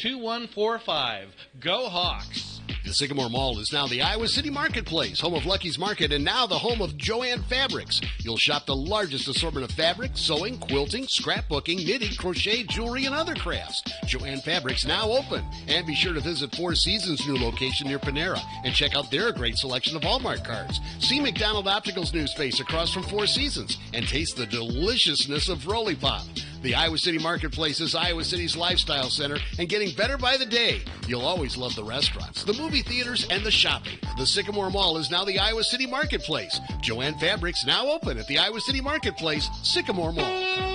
2145. Go Hawks! The Sycamore Mall is now the Iowa City Marketplace, home of Lucky's Market, and now the home of Joann Fabrics. You'll shop the largest assortment of fabric, sewing, quilting, scrapbooking, knitting, crochet, jewelry, and other crafts. Joann Fabrics now open. And be sure to visit Four Seasons' new location near Panera and check out their great selection of Hallmark cards. See McDonald Optical's new space across from Four Seasons and taste the deliciousness of Rolly Pop. The Iowa City Marketplace is Iowa City's lifestyle center and getting better by the day. You'll always love the restaurants, the movie theaters, and the shopping. The Sycamore Mall is now the Iowa City Marketplace. Joann Fabrics now open at the Iowa City Marketplace, Sycamore Mall.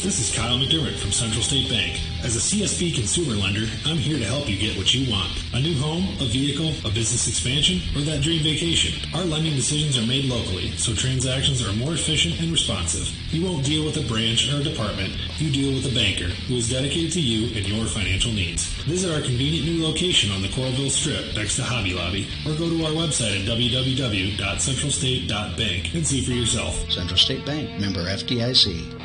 This is Kyle McDermott from Central State Bank. As a CSB consumer lender, I'm here to help you get what you want. A new home, a vehicle, a business expansion, or that dream vacation. Our lending decisions are made locally, so transactions are more efficient and responsive. You won't deal with a branch or a department. You deal with a banker who is dedicated to you and your financial needs. Visit our convenient new location on the Coralville Strip next to Hobby Lobby, or go to our website at www.centralstate.bank and see for yourself. Central State Bank, member FDIC.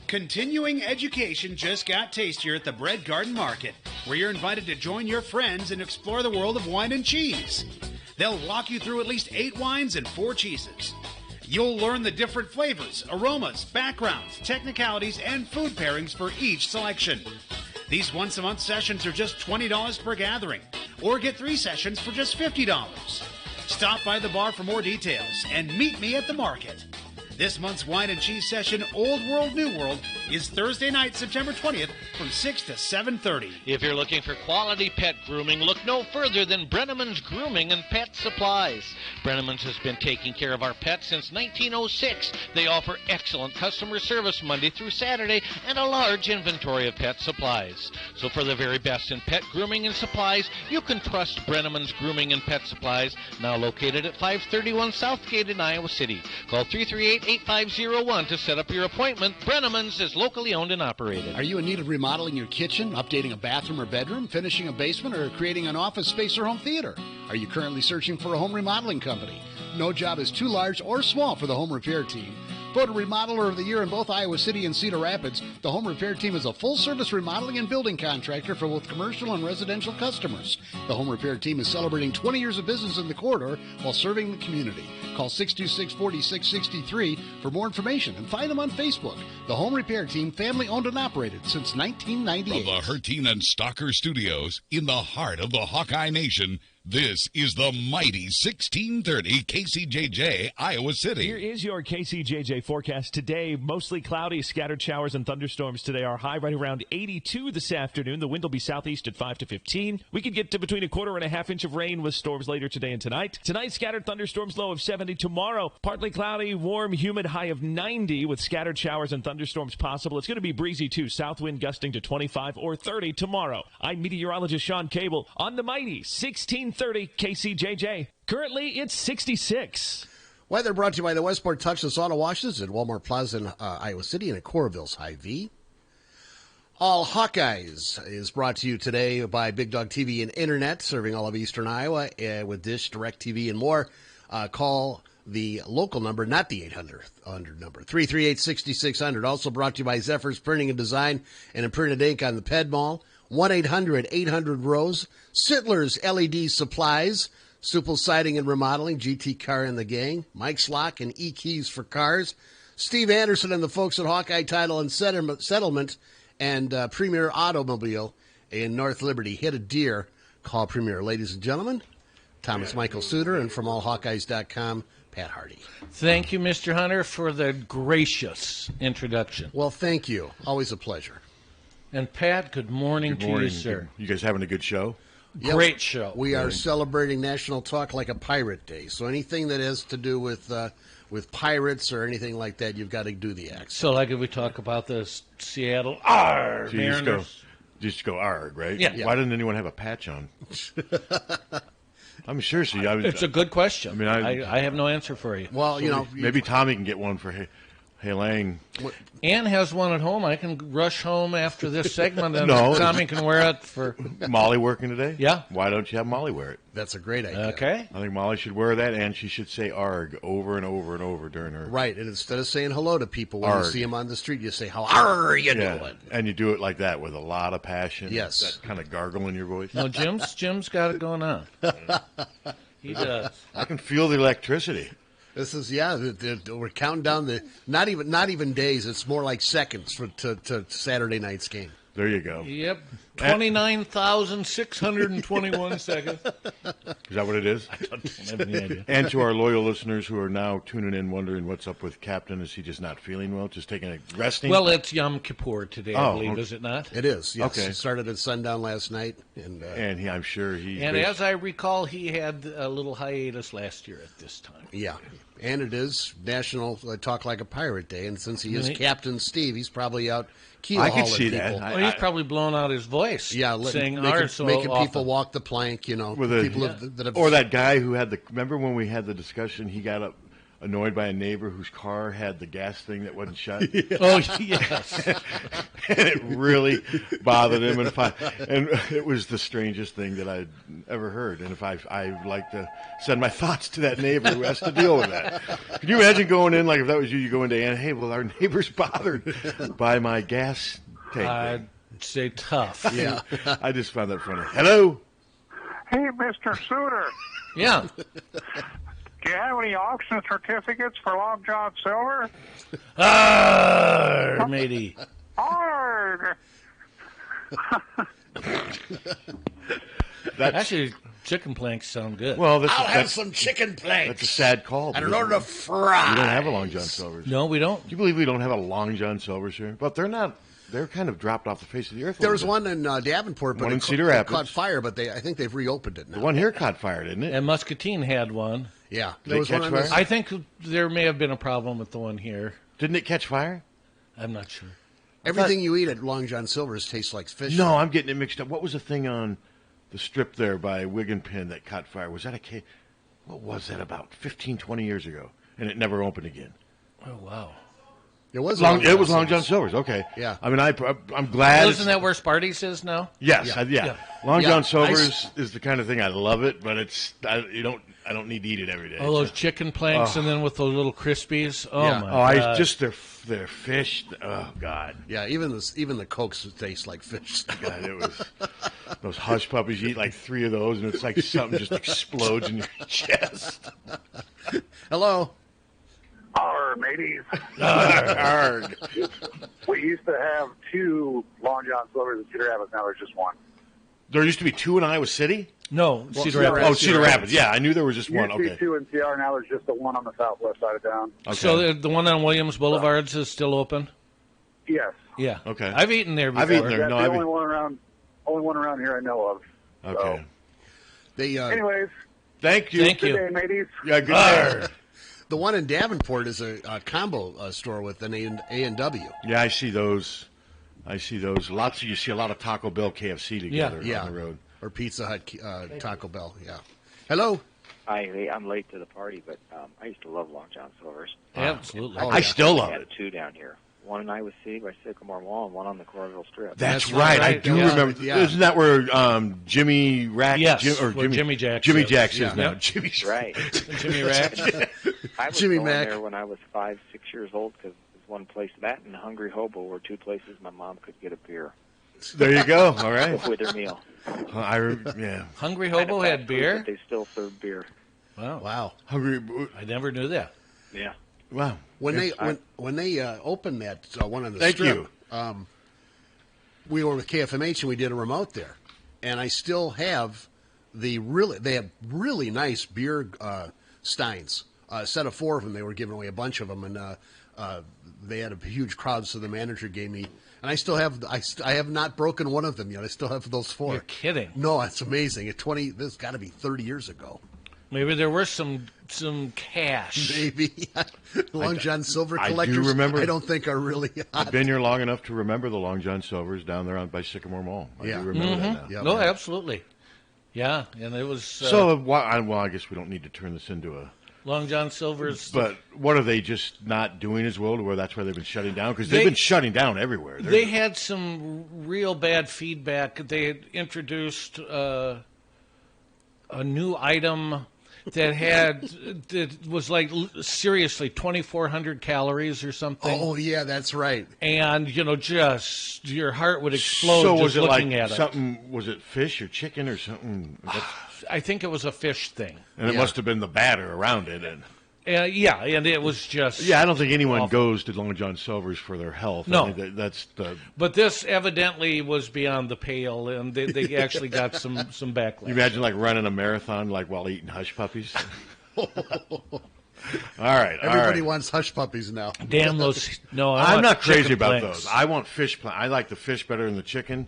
Continuing education just got tastier at the Bread Garden Market, where you're invited to join your friends and explore the world of wine and cheese. They'll walk you through at least 8 wines and 4 cheeses. You'll learn the different flavors, aromas, backgrounds, technicalities, and food pairings for each selection. These once-a-month sessions are just $20 per gathering, or get 3 sessions for just $50. Stop by the bar for more details and meet me at the market. This month's wine and cheese session, Old World, New World, is Thursday night, September 20th from 6 to 7:30. If you're looking for quality pet grooming, look no further than Brenneman's Grooming and Pet Supplies. Brenneman's has been taking care of our pets since 1906. They offer excellent customer service Monday through Saturday and a large inventory of pet supplies. So for the very best in pet grooming and supplies, you can trust Brenneman's Grooming and Pet Supplies, now located at 531 Southgate in Iowa City. Call 338-8501 to set up your appointment. Brenneman's is locally owned and operated. Are you in need of remodeling your kitchen, updating a bathroom or bedroom, finishing a basement, or creating an office space or home theater? Are you currently searching for a home remodeling company? No job is too large or small for the Home Repair Team. Voted Remodeler of the Year in both Iowa City and Cedar Rapids, the Home Repair Team is a full-service remodeling and building contractor for both commercial and residential customers. The Home Repair Team is celebrating 20 years of business in the corridor while serving the community. Call 626-4663 for more information and find them on Facebook. The Home Repair Team, family-owned and operated since 1998. From the Hertine and Stalker Studios, in the heart of the Hawkeye Nation, this is the mighty 1630 KCJJ, Iowa City. Here is your KCJJ forecast today. Mostly cloudy, scattered showers and thunderstorms today. Our high right around 82 this afternoon. The wind will be southeast at 5 to 15. We could get to between 1/4 and 1/2 inch of rain with storms later today and tonight. Tonight, scattered thunderstorms, low of 70. Tomorrow, partly cloudy, warm, humid, high of 90 with scattered showers and thunderstorms possible. It's going to be breezy too. South wind gusting to 25 or 30 tomorrow. I'm meteorologist Sean Cable on the mighty 1630 KCJJ. Currently, it's 66. Weather brought to you by the Westport Touchless Auto Washes at Walmart Plaza in Iowa City and at Coralville's Hy-Vee. All Hawkeyes is brought to you today by Big Dog TV and Internet, serving all of eastern Iowa with Dish, DirecTV, and more. Call the local number, not the 800 number, 338-6600. Also brought to you by Zephyr's Printing and Design and Imprinted Ink on the Ped Mall. 1-800-800-ROSE. Sittler's LED Supplies. Supple Siding and Remodeling. GT Car and the Gang. Mike's Lock and E-Keys for Cars. Steve Anderson and the folks at Hawkeye Title and Settlement and Premier Automobile in North Liberty. Hit a deer. Call Premier. Ladies and gentlemen, Thomas Michael Suter, and from allhawkeyes.com, Pat Harty. Thank you, Mr. Hunter, for the gracious introduction. Well, thank you. Always a pleasure. And Pat, good morning to you, sir. You guys having a good show? Great show. We are celebrating National Talk Like a Pirate Day. So anything that has to do with pirates or anything like that, you've got to do the accent. So like if we talk about the Seattle Arg, just go Arg, right? Yeah. Why didn't anyone have a patch on? I'm seriously. It's a good question. I mean, I have no answer for you. Well, maybe Tommy can get one for Hey, Lang. Ann has one at home. I can rush home after this segment, and No. Tommy can wear it for... Molly working today? Yeah. Why don't you have Molly wear it? That's a great idea. Okay. I think Molly should wear that, and she should say "arg" over and over and over during her. Right, and instead of saying hello to people when you Arg. see them on the street, you say, how are you Yeah, doing? and you do it like that with a lot of passion. Yes. That kind of gargle in your voice. No, Jim's got it going on. He does. I can feel the electricity. This is we're counting down the not even days. It's more like seconds to Saturday night's game. There you go. Yep. 29,621 seconds. Is that what it is? I don't have any idea. And to our loyal listeners who are now tuning in, wondering what's up with Captain, is he just not feeling well? Just taking a resting? Well, it's Yom Kippur today, I Oh, believe, okay. is it not? It is. Yes. Okay. It started at sundown last night, and I'm sure he. And as I recall, he had a little hiatus last year at this time. Yeah. And it is National Talk Like a Pirate Day, and since he is Captain Steve, he's probably out keel I hauling could see people. that. Well, he's probably blown out his voice. Yeah, saying making ours so people often. walk the plank. You know, With people that have or that guy who had the. Remember when we had the discussion? He got annoyed by a neighbor whose car had the gas thing that wasn't shut. Oh yes, and it really bothered him. And it was the strangest thing that I'd ever heard. And if I like to send my thoughts to that neighbor who has to deal with that. Can you imagine going in, like if that was you go into Ann, hey, well, our neighbor's bothered by my gas tank. I'd say tough. Yeah. I just found that funny. Hello? Hey, Mr. Suter. Yeah. Do you have any auction certificates for Long John Silver? Arr, matey. Arg! Actually, chicken planks sound good. Well, I'll have some chicken planks. That's a sad call. And an order of fries. We don't have a Long John Silver's. No, we don't. Do you believe we don't have a Long John Silver's here? But they're not. They're kind of dropped off the face of the earth. There was one in Davenport, but One in it Cedar it Rapids. caught fire. But I think they've reopened it now. The one here caught fire, didn't it? And Muscatine had one. Yeah, Did it catch fire? I think there may have been a problem with the one here. Didn't it catch fire? I'm not sure. Everything you eat at Long John Silver's tastes like fish. No, I'm getting it mixed up. What was the thing on the strip there by Wig and Pin that caught fire? Was that what was that, about 15, 20 years ago? And it never opened again. Oh, wow. It was Long John Silver's. Okay. Yeah. I mean, I'm glad. Well, isn't that where Sparty's is now? Yes. Yeah. Long Yeah, John Silver's is the kind of thing I love it, but I don't need to eat it every day. All those chicken planks and then with the little crispies. Oh, Yeah. my I God. just their fish. Oh God. Yeah, even the Cokes taste like fish. God, it was those hush puppies. You eat like 3 of those, and it's like something just explodes in your chest. Hello. Arr, mateys. Arg. We used to have 2 Long John Silvers in Cedar Rapids. Now there's just 1. There used to be 2 in Iowa City. No, Cedar Cedar Rapids. Oh, Cedar Rapids. Yeah, I knew there was just one. Used to be Okay. 2 in CR. Now there's just the 1 on the southwest side of town. Okay. So the one on Williams Boulevards is still open? Yes. Yeah. Okay. I've eaten there before. I've eaten there. That's No, the I've only one around here I know of. Okay. They Anyways, Thank you. Thank good you. day, mateys. Yeah, good day. the one in Davenport is a combo store with an A&W. Yeah, I see those. Lots of you see a lot of Taco Bell, KFC together Yeah. on the road. Or Pizza Hut, Taco Bell. Yeah. Hello. Hi, I'm late to the party, but I used to love Long John Silver's. Absolutely. I still love I had it. 2 down here. One in Iowa City by Sycamore Mall and one on the Coralville Strip. That's right. I do Yeah. remember. Yeah. Isn't that where Jimmy Rack? Yes, Jimmy where Jimmy Jack Jimmy is. Jack's Yeah. is now. Yep. Jimmy's Right. Jimmy Rack. I was Jimmy going Mac. there when I was 5, 6 years old because there's one place, that and Hungry Hobo were 2 places my mom could get a beer There you go. All right. with her meal. Yeah. Hungry Kind of Hobo fast had food, beer? but they still serve beer. Wow. Hungry. I never knew that. Yeah. Wow. When they opened that one on the Thank strip, you. We were with KFMH and we did a remote there, and I still have they have really nice beer steins. A set of 4 of them. They were giving away a bunch of them, and they had a huge crowd. So the manager gave me, and I still have. I have not broken one of them yet. I still have those 4. You're kidding. No, it's amazing. This has got to be 30 years ago. Maybe there were some cash. Maybe Long John Silver I do collectors. remember- I don't think are really hot. I've been here long enough to remember the Long John Silver's down there by Sycamore Mall. I Yeah. do remember that now. Yeah. No, absolutely. Yeah, and it was... So, I guess we don't need to turn this into a Long John Silver's. But what are they just not doing as well to where that's why they've been shutting down? Because they've been shutting down everywhere. They had some real bad feedback. They had introduced a new item that was like seriously 2,400 calories or something. Oh yeah, that's right. And just your heart would explode so just was it looking like at it. something? Was it fish or chicken or something? I think it was a fish thing. And it must have been the batter around it. And and it was just I don't think anyone goes to Long John Silver's for their health. No. I mean, that's the. But this evidently was beyond the pale, and they actually got some backlash. You imagine like running a marathon while eating hush puppies. All right, everybody wants hush puppies now. Damn those! No, I'm not crazy about planks. those. I want fish. I like the fish better than the chicken.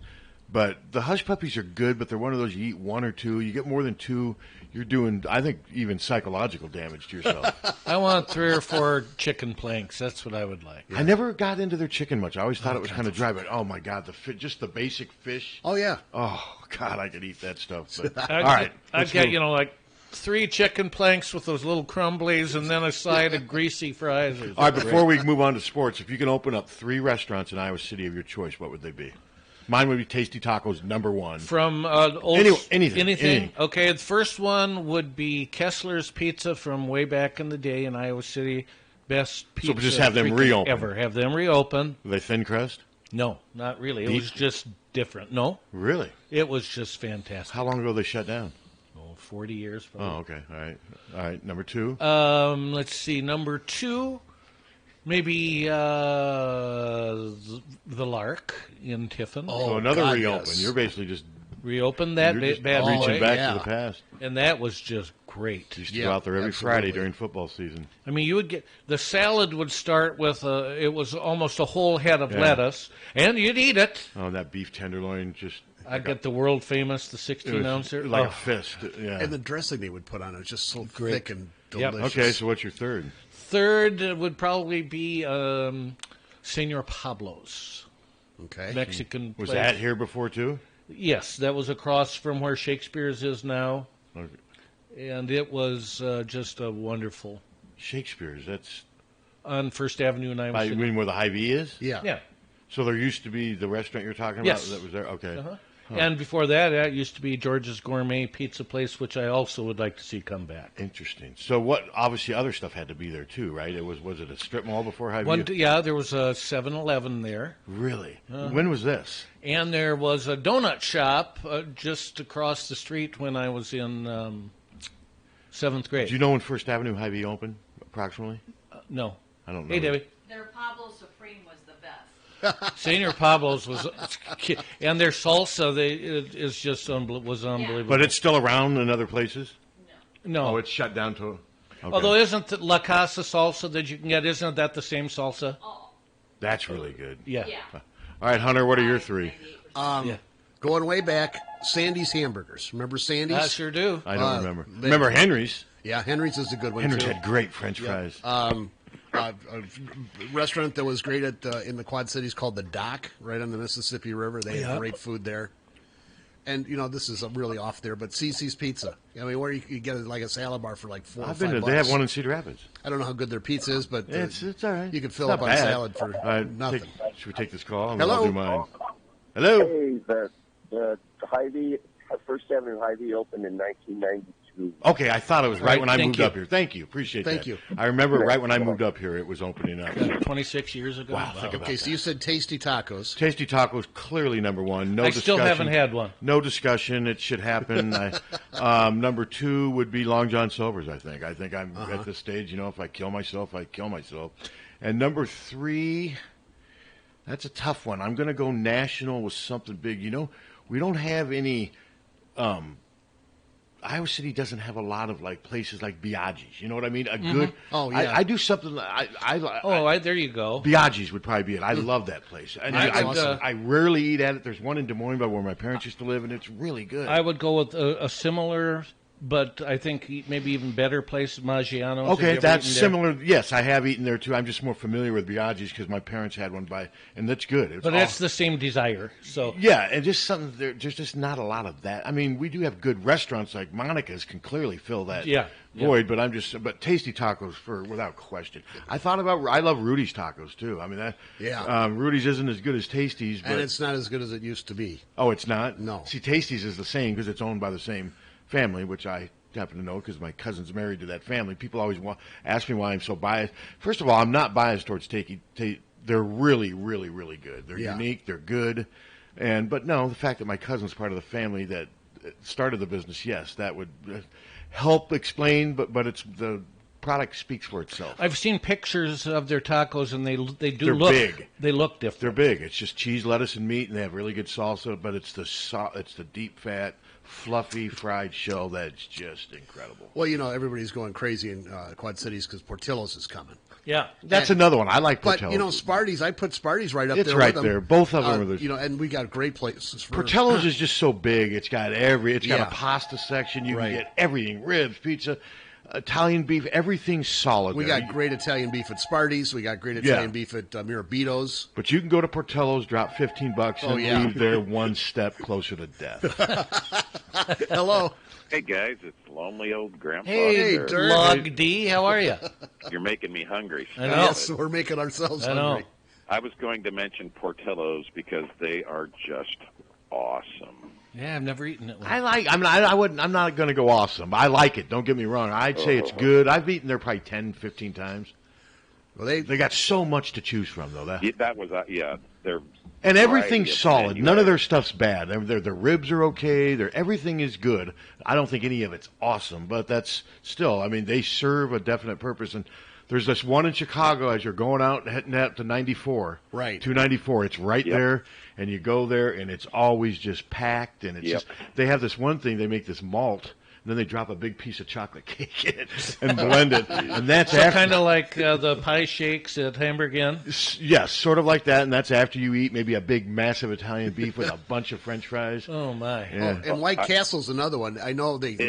But the hush puppies are good, but they're one of those you eat one or two. You get more than two, you're doing, I think, even psychological damage to yourself. I want 3 or 4 chicken planks. That's what I would like. I never got into their chicken much. I always thought it was kind of dry, but oh my God, just the basic fish. Oh, yeah. Oh, God, I could eat that stuff. But, all I'd right. get, like 3 chicken planks with those little crumblies and then a side of greasy fries. All right, before we move on to sports, if you can open up 3 restaurants in Iowa City of your choice, what would they be? Mine would be Tasty Tacos, #1. From anything. Okay, the first one would be Kessler's Pizza from way back in the day in Iowa City. Best pizza. So just have them reopen. Ever. Have them reopen. Were they thin crust? No, not really. It was just different. No. Really? It was just fantastic. How long ago they shut down? 40 years probably. Oh, okay. All right. #2? Let's see. #2. Maybe the Lark in Tiffin. Oh, another reopen. Yes. You're basically just reopen that bad boy. Reaching back to the past. And that was just great. You used to go out there every Friday during football season. I mean, you would get the salad would start with it was almost a whole head of lettuce, and you'd eat it. Oh, that beef tenderloin just. I'd get the world famous, the 16-ouncer. Like a fist, yeah. And the dressing they would put on it was just so thick and delicious. Yep. Okay, so what's your third? Third would probably be Senor Pablo's. Okay. Mexican Was place. that here before, too? Yes, that was across from where Shakespeare's is now. Okay. And it was just a wonderful. Shakespeare's, that's... On First Avenue in Iowa City. You mean where the Hy-Vee is? Yeah. Yeah. So there used to be the restaurant you're talking about? Yes. That was there? Okay. Uh-huh. Huh. And before that, it used to be George's Gourmet Pizza Place, which I also would like to see come back. Interesting. So what? Obviously, other stuff had to be there too, right? Was it a strip mall before Hy-Vee? Yeah, there was a 7-Eleven there. Really? When was this? And there was a donut shop just across the street when I was in 7th grade. Do you know when First Avenue Hy-Vee opened, approximately? No. I don't know. Hey, Debbie. Their Pablo Supreme was the best. Senor Pablo's was, and their salsa is just was unbelievable. But it's still around in other places? No. Oh, it's shut down to. Okay. Although isn't the La Casa salsa that you can get? Isn't that the same salsa? Oh. That's really good. Yeah. All right, Hunter. What are your 3? Going way back, Sandy's Hamburgers. Remember Sandy's? I sure do. I don't remember. Remember Henry's? Yeah, Henry's is a good one. Henry's too. had great French fries. A restaurant that was great in the Quad Cities called The Dock, right on the Mississippi River. They had great food there. And, this is really off there, but CC's Pizza. I mean, where you get like a salad bar for like $4 or $5. They have one in Cedar Rapids. I don't know how good their pizza is, but it's all right. You could fill up on salad for nothing. Should we take this call? And Hello. I'll do mine. Hello. Hey, the Hy-Vee, First Avenue Hy-Vee opened in 1992. Okay, I thought it was right when I moved up here. Thank you. Appreciate that. Thank you. I remember right when I moved up here, it was opening up. 26 years ago. Wow, think about that. So you said Tasty Tacos. Tasty Tacos, clearly #1. No I discussion. still haven't had one. No discussion. It should happen. #2 would be Long John Silver's, I think. I think I'm at this stage, if I kill myself, I kill myself. And #3, that's a tough one. I'm going to go national with something big. We don't have any... Iowa City doesn't have a lot of places like Biaggi's. You know what I mean? A good. Oh yeah. I do something. There you go. Biaggi's would probably be it. I love that place. And I rarely eat at it. There's one in Des Moines, by where my parents used to live, and it's really good. I would go with a similar but I think maybe even better place, Maggiano's. Okay, that's similar. Yes, I have eaten there too. I'm just more familiar with Biaggi's because my parents had one and that's good. But it's the same desire. So yeah, and just something there's just not a lot of that. I mean, we do have good restaurants like Monica's can clearly fill that void, but Tasty Tacos without question. I love Rudy's Tacos too. I mean Rudy's isn't as good as Tasty's, but, and it's not as good as it used to be. Oh, it's not? No. See, Tasty's is the same because it's owned by the same family, which I happen to know because my cousin's married to that family. People always ask me why I'm so biased. First of all, I'm not biased towards Tasty. They're really, really, really good. They're unique. They're good. But no, the fact that my cousin's part of the family that started the business, yes, that would help explain. But it's the product speaks for itself. I've seen pictures of their tacos, and they're look big. They look different. They're big. It's just cheese, lettuce, and meat, and they have really good salsa. But it's the deep fat, fluffy fried shell that's just incredible. Well, everybody's going crazy in Quad Cities because Portillo's is coming. Yeah, that's another one. I like Portillo's. But Sparty's, I put Sparty's right up there. It's right with there. them. Both of them are and we got great places. Portillo's is just so big. It's got a pasta section. You can get everything: ribs, pizza, Italian beef, everything's solid. We got great Italian beef at Sparty's. We got great Italian beef at Mirabito's. But you can go to Portillo's, drop $15, and leave there one step closer to death. Hello. Hey, guys, it's lonely old Grandpa. Hey, Lug D, how are you? You're making me hungry. I know. Yes, we're making ourselves hungry. I was going to mention Portillo's because they are just awesome. Yeah, I've never eaten it. I'm not going to go awesome. I like it. Don't get me wrong. I'd say it's good. I've eaten there probably 10, 15 times. Well, they got so much to choose from, though. That was they're and everything's solid. None of their stuff's bad. Their ribs are okay. Everything is good. I don't think any of it's awesome, but that's still. I mean, they serve a definite purpose. And there's this one in Chicago as you're going out and heading out to 94, right? 294. It's right there, and you go there, and it's always just packed. And it's just they have this one thing. They make this malt. And then they drop a big piece of chocolate cake in it and blend it. And that's kind of like the pie shakes at Hamburg Inn? Yes, sort of like that. And that's after you eat maybe a big, massive Italian beef with a bunch of French fries. Oh, my. Yeah. And White Castle's another one. I know listen,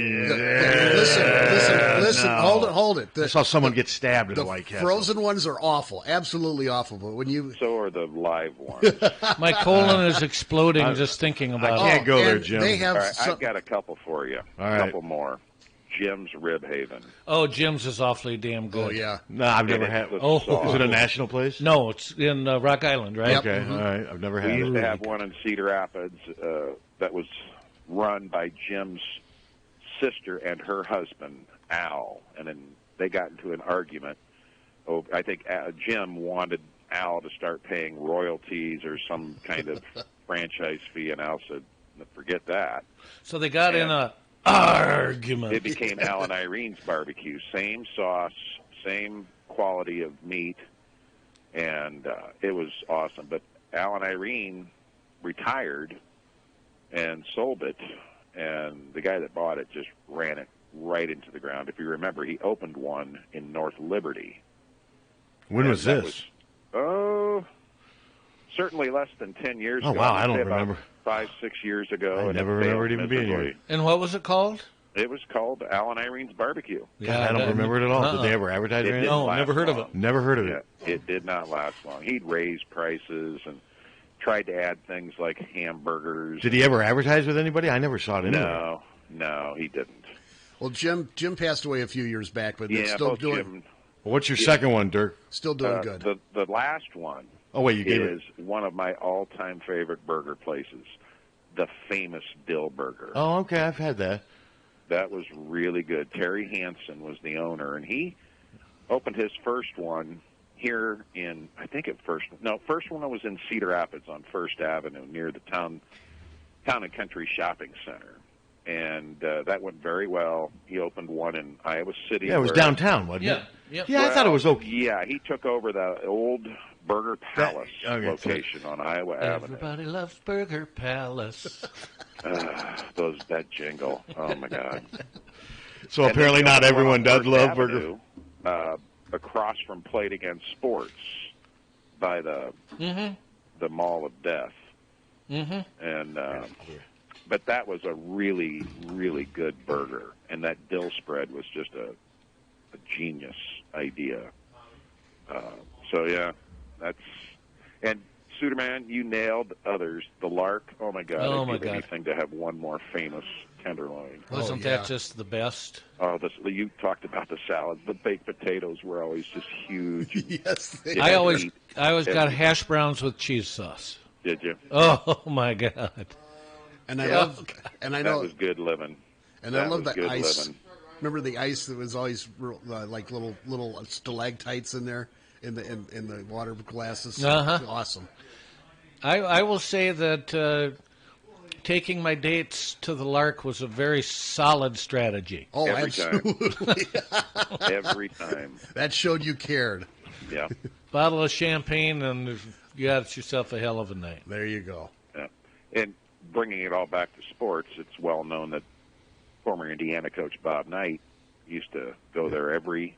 no. hold it. I saw someone get stabbed at a White Castle. Frozen ones are awful, absolutely awful. But when you... So are the live ones. My colon is exploding just thinking about it. I can't go there, Jim. They have I've got a couple for you. All right. A couple more. Jim's Rib Haven. Oh, Jim's is awfully damn good. Oh, yeah. No, I've never had it. Is it a national place? No, it's in Rock Island, right? Okay, all right. I've never had it. We used to have one in Cedar Rapids that was run by Jim's sister and her husband, Al. And then they got into an argument. Oh, I think Jim wanted Al to start paying royalties or some kind of franchise fee, and Al said, forget that. So they got in a argument. It became Al and Irene's barbecue. Same sauce, same quality of meat, and it was awesome. But Al and Irene retired and sold it, and the guy that bought it just ran it right into the ground. If you remember, he opened one in North Liberty. When was this? Certainly less than 10 years ago. Oh, wow, I don't remember. 5-6 years ago. I never remember it even being here. And what was it called? It was called Al and Irene's Barbecue. Yeah, I don't remember it at all. Did they ever advertise it? No, never heard of it. Never heard of it. It did not last long. He'd raise prices and tried to add things like hamburgers. Did he ever advertise with anybody? I never saw it anywhere. No, he didn't. Well, Jim passed away a few years back, but it's still doing. What's your second one, Dirk? Still doing good. The last one. Oh wait, you gave is one of my all-time favorite burger places, the famous Dill Burger. Oh, okay, I've had that. That was really good. Terry Hansen was the owner, and he opened his first one here in, first one was in Cedar Rapids on First Avenue near the Town and Country Shopping Center. And that went very well. He opened one in Iowa City. Yeah, it was downtown, wasn't it? Yeah, I thought it was okay. Yeah, he took over the old Burger Palace location on Iowa Avenue. Everybody loves Burger Palace. That jingle. Oh, my God. So apparently not everyone does love Avenue, Burger. Across from Plate Against Sports by the Mall of Death. Mm-hmm. And but that was a really, really good burger, and that dill spread was just a genius idea. So yeah, and Suderman, you nailed others. The Lark, oh my God, I'd give anything to have one more famous tenderloin. Wasn't that just the best? Oh, you talked about the salads. The baked potatoes were always just huge. Yes, I always got hash browns with cheese sauce. Did you? Oh my God! And I know that was good living. And I love the ice. Remember the ice that was always like little stalactites in there in the water glasses. Awesome. I will say that taking my dates to the Lark was a very solid strategy. Oh, Every absolutely. Every time. That showed you cared. Yeah. Bottle of champagne, and you got yourself a hell of a night. There you go. Yeah. And bringing it all back to sports, it's well known that former Indiana coach Bob Knight used to go there every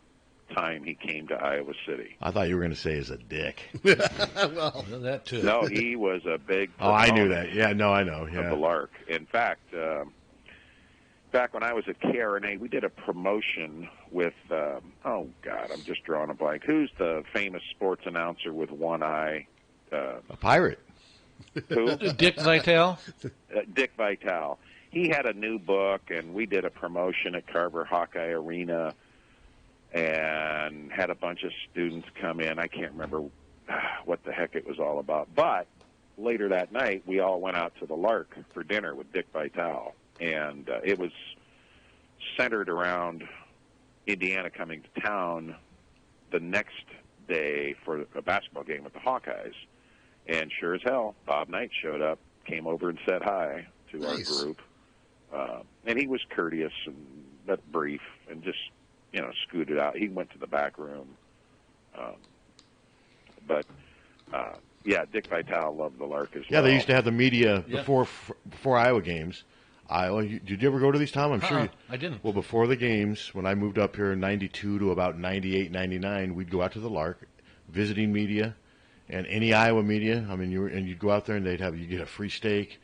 time he came to Iowa City. I thought you were going to say as a dick. Well, that too. No, he was a big I knew that. Yeah, no, I know. Yeah. Of the Lark. In fact, back when I was at KRNA, we did a promotion with, oh, God, I'm just drawing a blank. Who's the famous sports announcer with one eye? A pirate. Who? Dick Vitale? Dick Vitale. He had a new book, and we did a promotion at Carver Hawkeye Arena and had a bunch of students come in. I can't remember what the heck it was all about. But later that night, we all went out to the Lark for dinner with Dick Vitale. And it was centered around Indiana coming to town the next day for a basketball game with the Hawkeyes. And sure as hell, Bob Knight showed up, came over and said hi to our group. And he was courteous but brief and just, scooted out. He went to the back room. Yeah, Dick Vitale loved the Lark as well. Yeah, they used to have the media before Iowa games. Did you ever go to these, Tom? I'm sure you. I didn't. Well, before the games, when I moved up here in 92 to about 98, 99, we'd go out to the Lark, visiting media, and any Iowa media. I mean, you'd go out there and you get a free steak,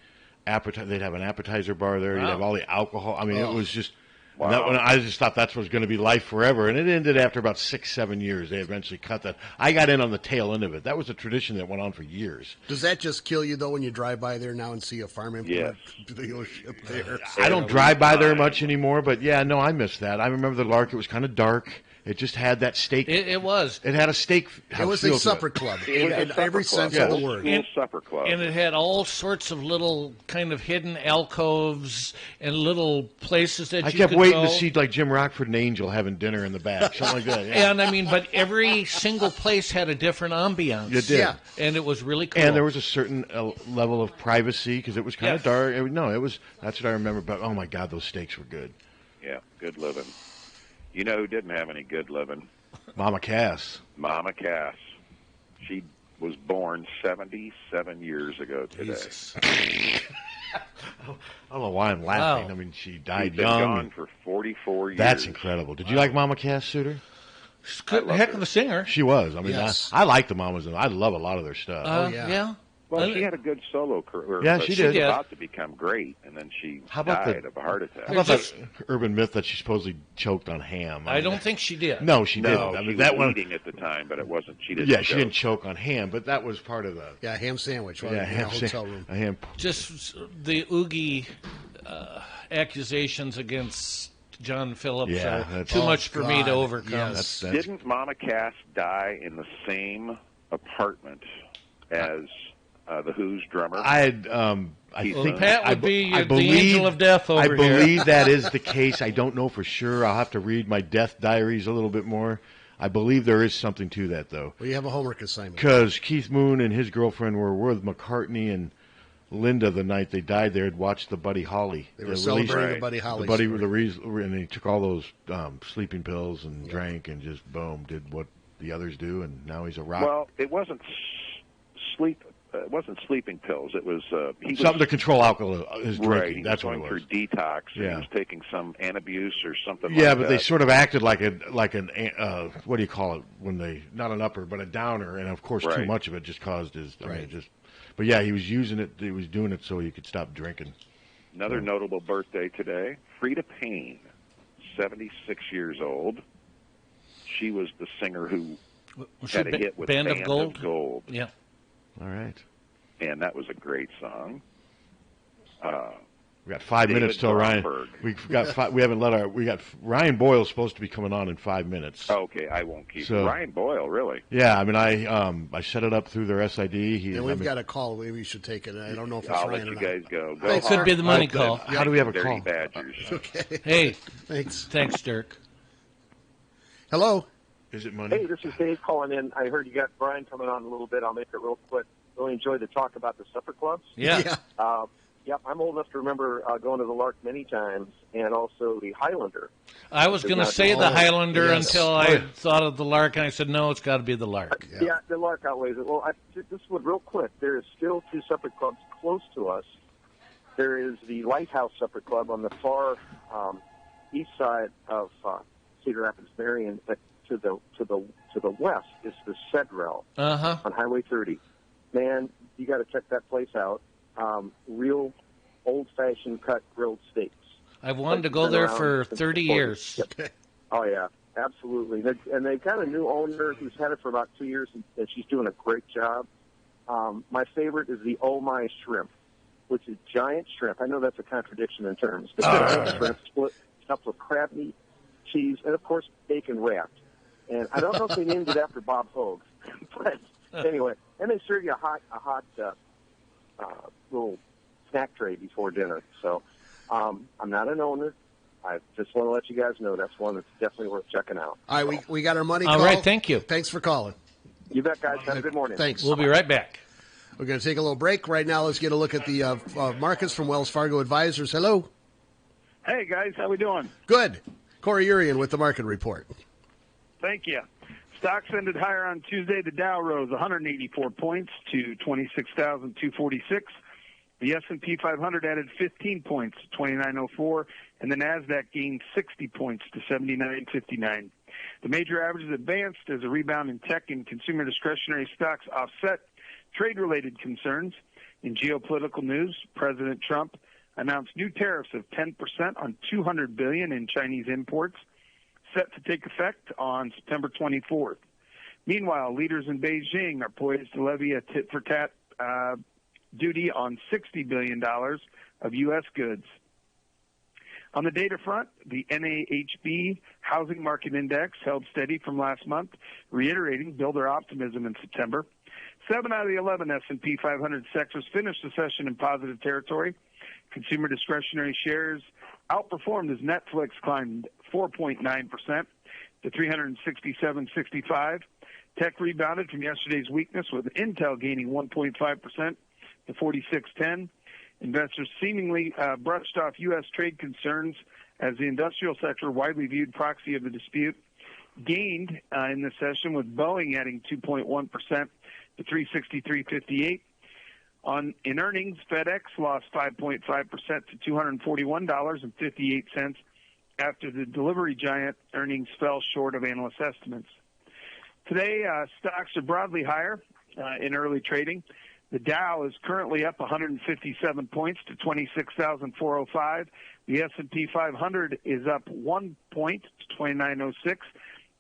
they'd have an appetizer bar there. Wow. You'd have all the alcohol. I mean, it was just. Wow. I just thought that was going to be life forever, and it ended after about 6-7 years. They eventually cut that. I got in on the tail end of it. That was a tradition that went on for years. Does that just kill you, though, when you drive by there now and see a farm implement dealership there? I don't drive by there much anymore, but, I miss that. I remember the Lark. It was kind of dark. It just had that steak. It was. It had a steak. It was a supper club in every sense of the word. Supper club. And it had all sorts of little kind of hidden alcoves and little places that I you could kept waiting go. to see like Jim Rockford and Angel having dinner in the back, something like that. Yeah. And I mean, but every single place had a different ambiance. It did. Yeah. And it was really cool. And there was a certain level of privacy because it was kind of dark. That's what I remember. But oh my God, those steaks were good. Yeah, good living. You know who didn't have any good living? Mama Cass. Mama Cass. She was born 77 years ago today. I don't know why I'm laughing. Wow. I mean, she died She's been young. gone for 44 years. That's incredible. Did you like Mama Cass, Suter? She's a heck of a singer. She was. I mean, Yes. I like the Mamas. I love a lot of their stuff. Yeah. Well, she had a good solo career. Yeah, but she she was did. about to become great, and then she died of a heart attack. How about that urban myth that she supposedly choked on ham? I don't think she did. No, she didn't. I mean, she that was one. eating at the time, but it wasn't. She didn't. Yeah, she didn't choke on ham, but that was part of the. Yeah, ham sandwich. Yeah, ham hotel room. A ham. Just the oogie accusations against John Phillips are too much for me to overcome. Yes. Didn't Mama Cass die in the same apartment as the Who's drummer? I think Pat would be I the believe, angel of death over here. I believe that is the case. I don't know for sure. I'll have to read my death diaries a little bit more. I believe there is something to that, though. Well, you have a homework assignment. Because Keith Moon and his girlfriend were with McCartney and Linda the night they died. They had watched the Buddy Holly. They were celebrating the Buddy Holly. And they took all those sleeping pills and drank and just, boom, did what the others do, and now he's a rock. Well, it wasn't sleep. It wasn't sleeping pills. It was something to control alcohol. His drinking. Right, That's what what it it was. Through detox. Yeah. He was taking some antabuse or something. Yeah, like but that. they sort of acted like an what do you call it when they not an upper but a downer, and of course too much of it just caused his. I mean, but yeah, he was using it. He was doing it so he could stop drinking. Another notable birthday today, Frida Payne, 76 years old. She was the singer who had a hit with Band of Gold. Yeah. All right. And that was a great song. We got 5 minutes till Ryan. We haven't let our. We got Ryan Boyle supposed to be coming on in 5 minutes. Okay, I won't keep Ryan Boyle, really. Yeah, I mean, I set it up through their SID. We've got a call. Maybe we should take it. I don't know if it's I'll Ryan let or you not. guys go. It could be the money call. How do we have a Dirty call? Badgers. Okay. Hey, thanks, Dirk. Hello. Is it money? Hey, this is Dave calling in. I heard you got Brian coming on a little bit. I'll make it real quick. Really enjoyed the talk about the supper clubs. Yeah. Yep, I'm old enough to remember going to the Lark many times, and also the Highlander. I was going to say the Highlander until I thought of the Lark, and I said, no, it's got to be the Lark. Yeah, the Lark outweighs it. Well, this would real quick. There is still two supper clubs close to us. There is the Lighthouse Supper Club on the far east side of Cedar Rapids, Marion, but to the west is the Cedrel on Highway 30. Man, you got to check that place out. Real old-fashioned cut grilled steaks. I've wanted to go there for 30 years. Yep. Oh, yeah, absolutely. And they've got a new owner who's had it for about 2 years, and she's doing a great job. My favorite is the Oh My Shrimp, which is giant shrimp. I know that's a contradiction in terms. But giant shrimp split, stuffed with crab meat, cheese, and, of course, bacon wrapped. And I don't know if they named it after Bob Hogue. But anyway, and they serve you a hot little snack tray before dinner. So I'm not an owner. I just want to let you guys know that's one that's definitely worth checking out. All right, we got our money call. All right, thank you. Thanks for calling. You bet, guys. Have a good morning. Thanks. We'll be right back. We're going to take a little break. Right now, let's get a look at the markets from Wells Fargo Advisors. Hello. Hey, guys. How we doing? Good. Corey Urian with the market report. Thank you. Stocks ended higher on Tuesday. The Dow rose 184 points to 26,246. The S&P 500 added 15 points to 2904, and the Nasdaq gained 60 points to 7959. The major averages advanced as a rebound in tech and consumer discretionary stocks offset trade-related concerns. In geopolitical news, President Trump announced new tariffs of 10% on $200 billion in Chinese imports, set to take effect on September 24th. Meanwhile, leaders in Beijing are poised to levy a tit-for-tat duty on $60 billion of U.S. goods. On the data front, the NAHB Housing Market Index held steady from last month, reiterating builder optimism in September. 7 out of the 11 S&P 500 sectors finished the session in positive territory. Consumer discretionary shares outperformed as Netflix climbed 4.9% to 367.65. Tech rebounded from yesterday's weakness, with Intel gaining 1.5% to 46.10. Investors seemingly brushed off U.S. trade concerns as the industrial sector, widely viewed proxy of the dispute, gained in the session, with Boeing adding 2.1% to 363.58. In earnings, FedEx lost 5.5% to $241.58 after the delivery giant earnings fell short of analyst estimates. Today, stocks are broadly higher in early trading. The Dow is currently up 157 points to 26,405. The S&P 500 is up 1 point to 2906,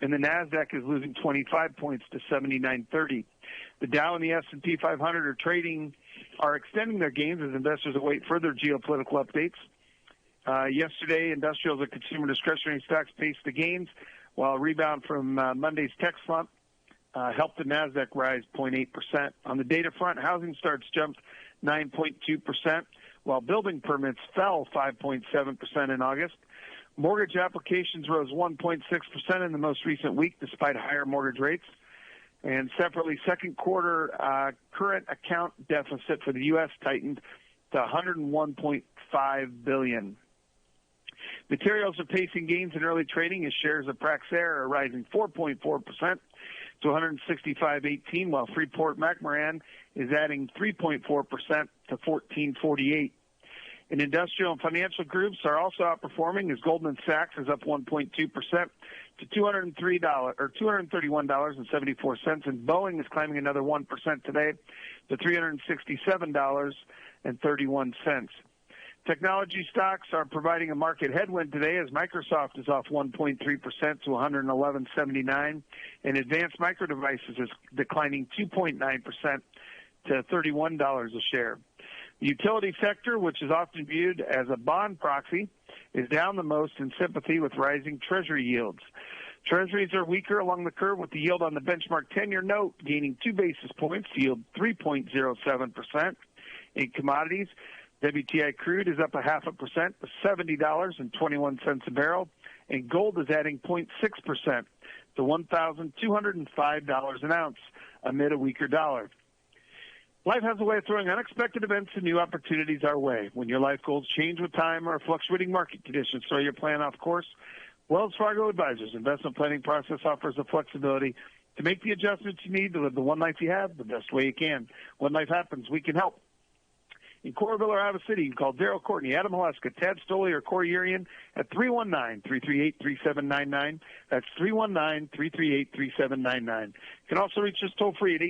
and the Nasdaq is losing 25 points to 7930. The Dow and the S&P 500 are extending their gains as investors await further geopolitical updates. Yesterday, industrials and consumer discretionary stocks paced the gains, while a rebound from Monday's tech slump helped the Nasdaq rise 0.8%. On the data front, housing starts jumped 9.2%, while building permits fell 5.7% in August. Mortgage applications rose 1.6% in the most recent week, despite higher mortgage rates. And separately, second quarter current account deficit for the U.S. tightened to $101.5 billion. Materials are pacing gains in early trading as shares of Praxair are rising 4.4% to 165.18, while Freeport-McMoRan is adding 3.4% to 14.48. And industrial and financial groups are also outperforming as Goldman Sachs is up 1.2% to $231.74, and Boeing is climbing another 1% today to $367.31. Technology stocks are providing a market headwind today as Microsoft is off 1.3% to Microsoft is off 1.3% to 111.79, and Advanced Micro Devices is declining 2.9% to $31 a share. The utility sector, which is often viewed as a bond proxy, is down the most in sympathy with rising Treasury yields. Treasuries are weaker along the curve, with the yield on the benchmark 10-year note gaining 2 basis points to yield 3.07%. In commodities, WTI crude is up 0.5% to $70.21 a barrel, and gold is adding 0.6% to $1,205 an ounce amid a weaker dollar. Life has a way of throwing unexpected events and new opportunities our way. When your life goals change with time or fluctuating market conditions throw your plan off course, Wells Fargo Advisors investment planning process offers the flexibility to make the adjustments you need to live the one life you have the best way you can. When life happens, we can help. In Coralville or Iowa City, you can call Daryl Courtney, Adam Haleska, Tad Stoley, or Corey Urian at 319-338-3799. That's 319-338-3799. You can also reach us toll-free at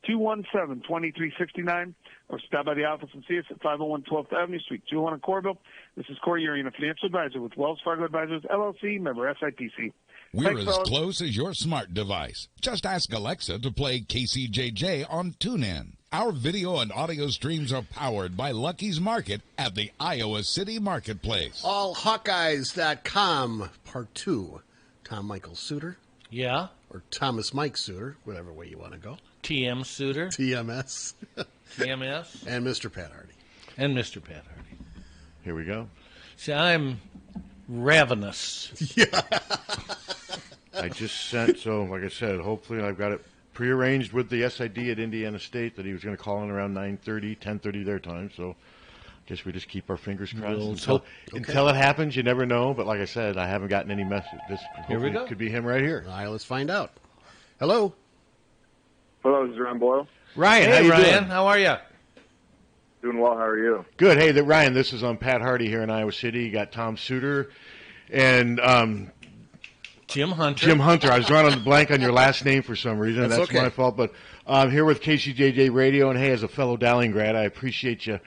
866-217-2369 or stop by the office and see us at 501 12th Avenue, Suite 201 in Coralville. This is Corey Urian, a financial advisor with Wells Fargo Advisors, LLC, member SIPC. We're Thanks, as fellas. close as your smart device. Just ask Alexa to play KCJJ on TuneIn. Our video and audio streams are powered by Lucky's Market at the Iowa City Marketplace. AllHawkeyes.com, Part 2. Tom Michael Suter. Yeah. Or Thomas Mike Suter, whatever way you want to go. TM Suter. TMS. TMS. And Mr. Pat Harty. And Mr. Pat Harty. Here we go. See, I'm ravenous. Yeah. I just sent, so like I said, hopefully I've got it prearranged with the SID at Indiana State that he was going to call in around 9:30, 10:30 their time. So I guess we just keep our fingers crossed until it happens. You never know. But like I said, I haven't gotten any message. Here we go. Could be him right here. All right, let's find out. Hello. Hello, this is Ryan Boyle. Ryan, hey, how you Ryan, doing? how are you? Doing well. How are you? Good. Hey, Ryan, this is Pat Harty here in Iowa City. You got Tom Suter and Jim Hunter. Jim Hunter. I was drawing on the blank on your last name for some reason. That's okay. my fault. But I'm here with KCJJ Radio, and hey, as a fellow Dowling grad, I appreciate you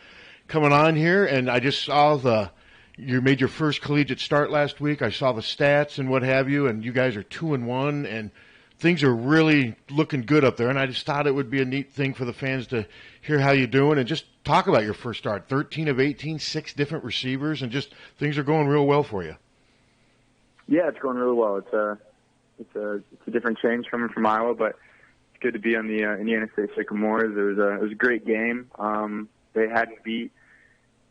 coming on here. And I just saw you made your first collegiate start last week. I saw the stats and what have you, and you guys are 2-1, and things are really looking good up there. And I just thought it would be a neat thing for the fans to hear how you're doing and just talk about your first start. 13 of 18, 6 different receivers, and just things are going real well for you. Yeah, it's going really well. It's a different change coming from Iowa, but it's good to be on the Indiana State Sycamores. It was a great game. They hadn't beat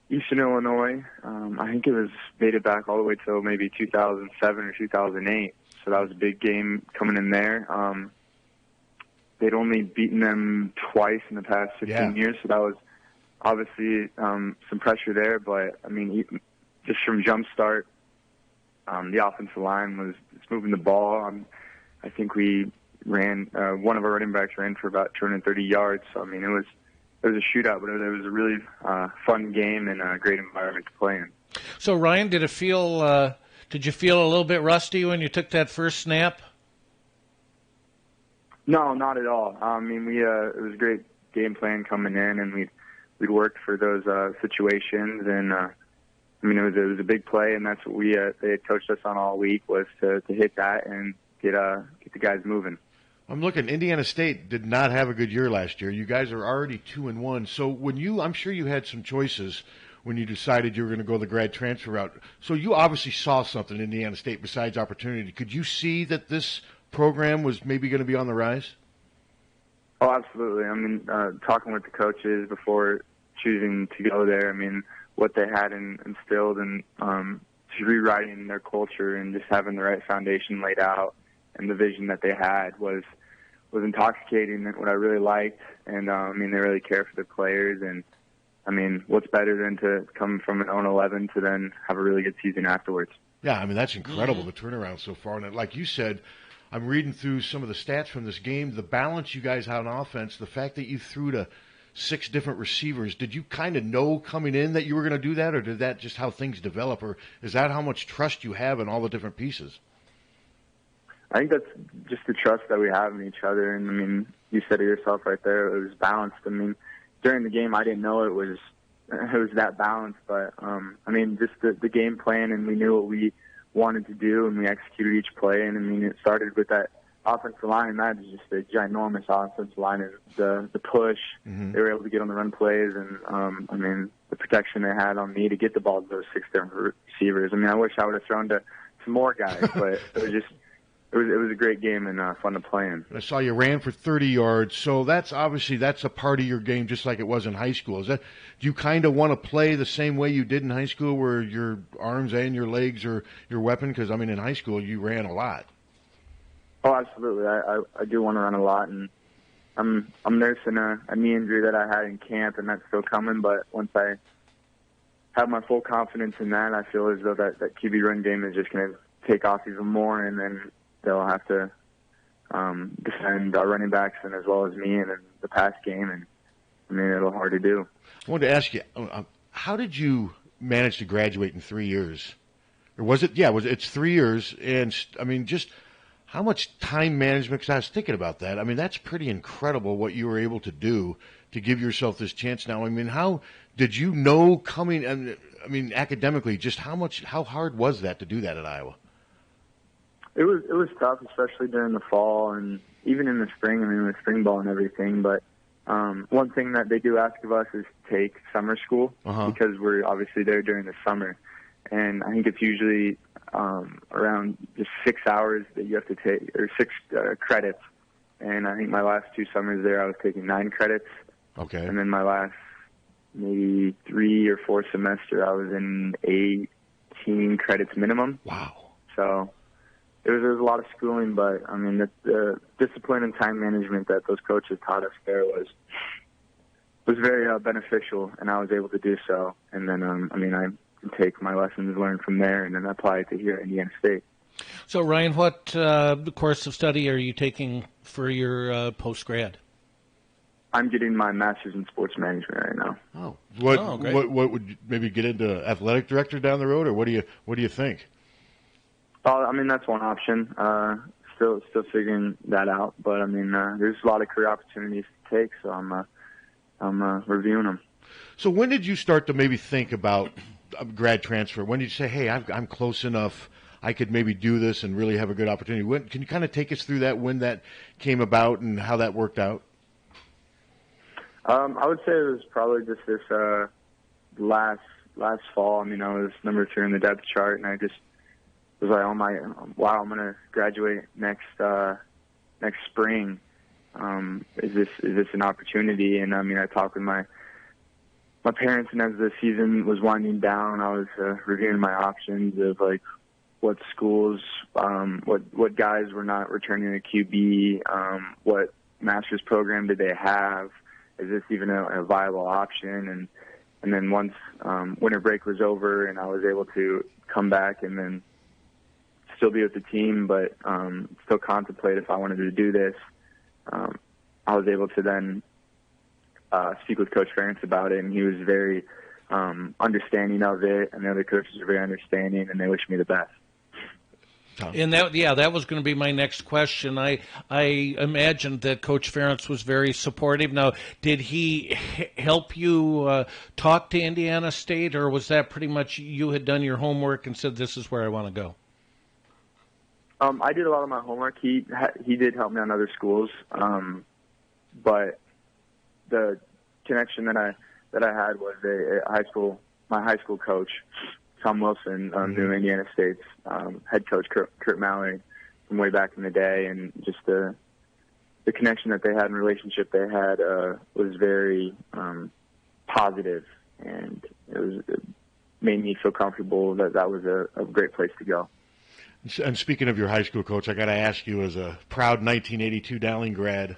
Eastern Illinois. I think it was dated back all the way till maybe 2007 or 2008. So that was a big game coming in there. They'd only beaten them twice in the past 15 years, so that was obviously some pressure there. But I mean, just from jump start, the offensive line was moving the ball. I think we ran. One of our running backs ran for about 230 yards. So I mean, it was a shootout, but it was a really fun game and a great environment to play in. So Ryan, did you feel a little bit rusty when you took that first snap? No, not at all. I mean, it was a great game plan coming in, and we'd worked for those situations, and I mean, it was a big play, and that's what they had coached us on all week, was to hit that and get the guys moving. I'm looking. Indiana State did not have a good year last year. You guys are already 2-1. So I'm sure you had some choices when you decided you were going to go the grad transfer route. So you obviously saw something in Indiana State besides opportunity. Could you see that this program was maybe going to be on the rise? Oh, absolutely. I mean, talking with the coaches before choosing to go there, I mean, what they had instilled and just rewriting their culture and just having the right foundation laid out and the vision that they had was intoxicating, and what I really liked. And, I mean, they really care for their players. And, I mean, what's better than to come from an 0-11 to then have a really good season afterwards? Yeah, I mean, that's incredible, the turnaround so far. And like you said, I'm reading through some of the stats from this game, the balance you guys had on offense, the fact that you threw to 6 different receivers. Did you kind of know coming in that you were going to do that, or did that just how things develop, or is that how much trust you have in all the different pieces? I think that's just the trust that we have in each other. And, I mean, you said it yourself right there. It was balanced. I mean, during the game, I didn't know it was that balanced. But I mean, just the game plan, and we knew what we wanted to do, and we executed each play. And I mean, it started with that offensive line. That is just a ginormous offensive line. And the push, they were able to get on the run plays, and I mean, the protection they had on me to get the ball to those 6 different receivers. I mean, I wish I would have thrown to more guys, but it was a great game and fun to play in. I saw you ran for 30 yards, so that's a part of your game, just like it was in high school. Do you kind of want to play the same way you did in high school, where your arms and your legs are your weapon? Because I mean, in high school you ran a lot. Oh, absolutely. I do want to run a lot, and I'm nursing a knee injury that I had in camp, and that's still coming. But once I have my full confidence in that, I feel as though that QB run game is just going to take off even more, and then they'll have to defend our running backs and as well as me and in the pass game, and I mean, it'll hard to do. I wanted to ask you, how did you manage to graduate in 3 years? Or was it? Yeah, it's 3 years, and I mean, just how much time management? Because I was thinking about that. I mean, that's pretty incredible what you were able to do to give yourself this chance. Now, I mean, how did you know coming? I mean, academically, just how hard was that to do that at Iowa? It was tough, especially during the fall and even in the spring. I mean, with spring ball and everything. But one thing that they do ask of us is to take summer school because we're obviously there during the summer. And I think it's usually around just 6 hours that you have to take, or 6 credits. And I think my last 2 summers there, I was taking 9 credits. Okay. And then my last maybe 3 or 4 semester, I was in 18 credits minimum. Wow. So there was a lot of schooling, but I mean, the discipline and time management that those coaches taught us there was very beneficial, and I was able to do so. And then, I mean, I can take my lessons learned from there and then apply it to here at Indiana State. So, Ryan, what course of study are you taking for your post-grad? I'm getting my master's in sports management right now. Oh, great. What would you maybe get into athletic director down the road, or what do you think? I mean, that's one option. Still figuring that out, but I mean, there's a lot of career opportunities to take, so I'm reviewing them. So when did you start to maybe think about a grad transfer? When did you say, "Hey, I'm close enough. I could maybe do this and really have a good opportunity"? Can you kind of take us through that, when that came about and how that worked out? I would say it was probably just this last fall. I mean, I was number 2 in the depth chart, and I just was like, "Oh my, wow! I'm gonna graduate next spring. Is this an opportunity?" And I mean, I talked with my parents, and as the season was winding down, I was reviewing my options of like what schools, what guys were not returning a QB, what master's program did they have? Is this even a viable option? And then once winter break was over and I was able to come back and then still be with the team, but still contemplate if I wanted to do this, I was able to then speak with Coach Ferentz about it, and he was very understanding of it, and the other coaches are very understanding, and they wish me the best. And that was going to be my next question. I imagined that Coach Ferentz was very supportive. Now, did he help you talk to Indiana State, or was that pretty much you had done your homework and said, "This is where I want to go"? I did a lot of my homework. He did help me on other schools, but the connection that I had was my high school coach, Tom Wilson, knew Indiana State's head coach Kurt Mallory from way back in the day, and just the connection that they had and relationship they had was very positive, and it made me feel comfortable that was a great place to go. And speaking of your high school coach, I got to ask you, as a proud 1982 Dowling grad,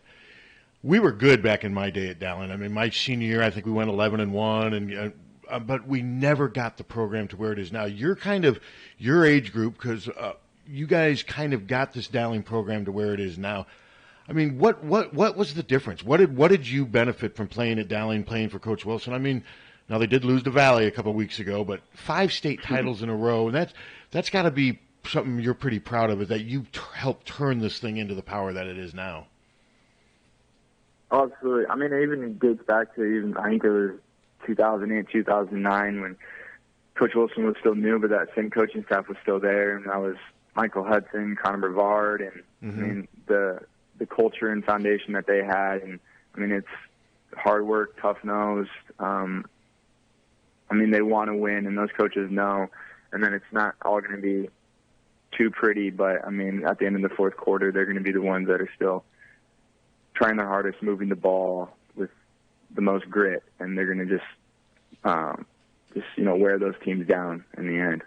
we were good back in my day at Dowling. I mean, my senior year, I think we went 11-1, but we never got the program to where it is now. You're kind of your age group, because you guys kind of got this Dowling program to where it is now. I mean, what was the difference? What did you benefit from playing at Dowling, playing for Coach Wilson? I mean, now they did lose to Valley a couple of weeks ago, but 5 state titles in a row, and that's got to be something you're pretty proud of, is that you helped turn this thing into the power that it is now. Oh, absolutely. I mean, it even dates back to I think it was 2008, 2009 when Coach Wilson was still new, but that same coaching staff was still there, and that was Michael Hudson, Connor Brevard, and I mean the culture and foundation that they had, and I mean it's hard work, tough nosed. I mean they want to win, and those coaches know. And then it's not all going to be too pretty, but I mean at the end of the fourth quarter, they're going to be the ones that are still trying their hardest, moving the ball with the most grit, and they're going to just wear those teams down in the end.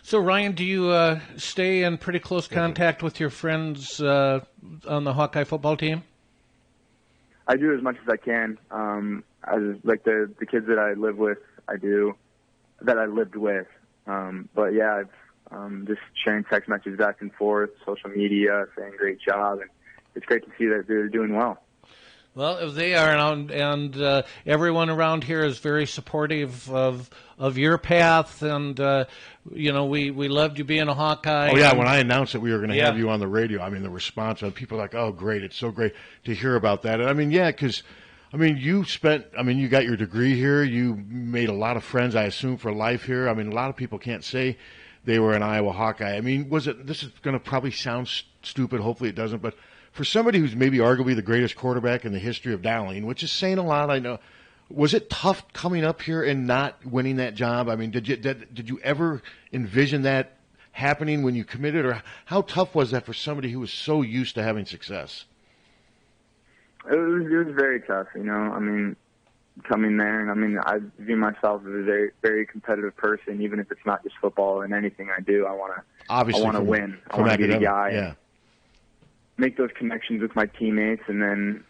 So, Ryan, do you stay in pretty close contact with your friends on the Hawkeye football team? I do as much as I can. Like the kids that I live with, I do, that I lived with. But, yeah, I've just sharing text messages back and forth, social media, saying great job. And it's great to see that they're doing well. Well, if they are, and everyone around here is very supportive of your path, and we loved you being a Hawkeye. Oh yeah, when I announced that we were going to have you on the radio, I mean the response of people like, "Oh, great! It's so great to hear about that." And I mean, yeah, because you got your degree here. You made a lot of friends, I assume, for life here. I mean, a lot of people can't say they were an Iowa Hawkeye. I mean, this is going to probably sound stupid. Hopefully, it doesn't, but. For somebody who's maybe arguably the greatest quarterback in the history of Dowling, which is saying a lot, I know, was it tough coming up here and not winning that job? I mean, did you ever envision that happening when you committed, or how tough was that for somebody who was so used to having success? It was very tough, I mean, coming there, and I mean, I view myself as a very, very competitive person, even if it's not just football and anything I do. I want to win. I want to be the guy. Yeah. Make those connections with my teammates, and then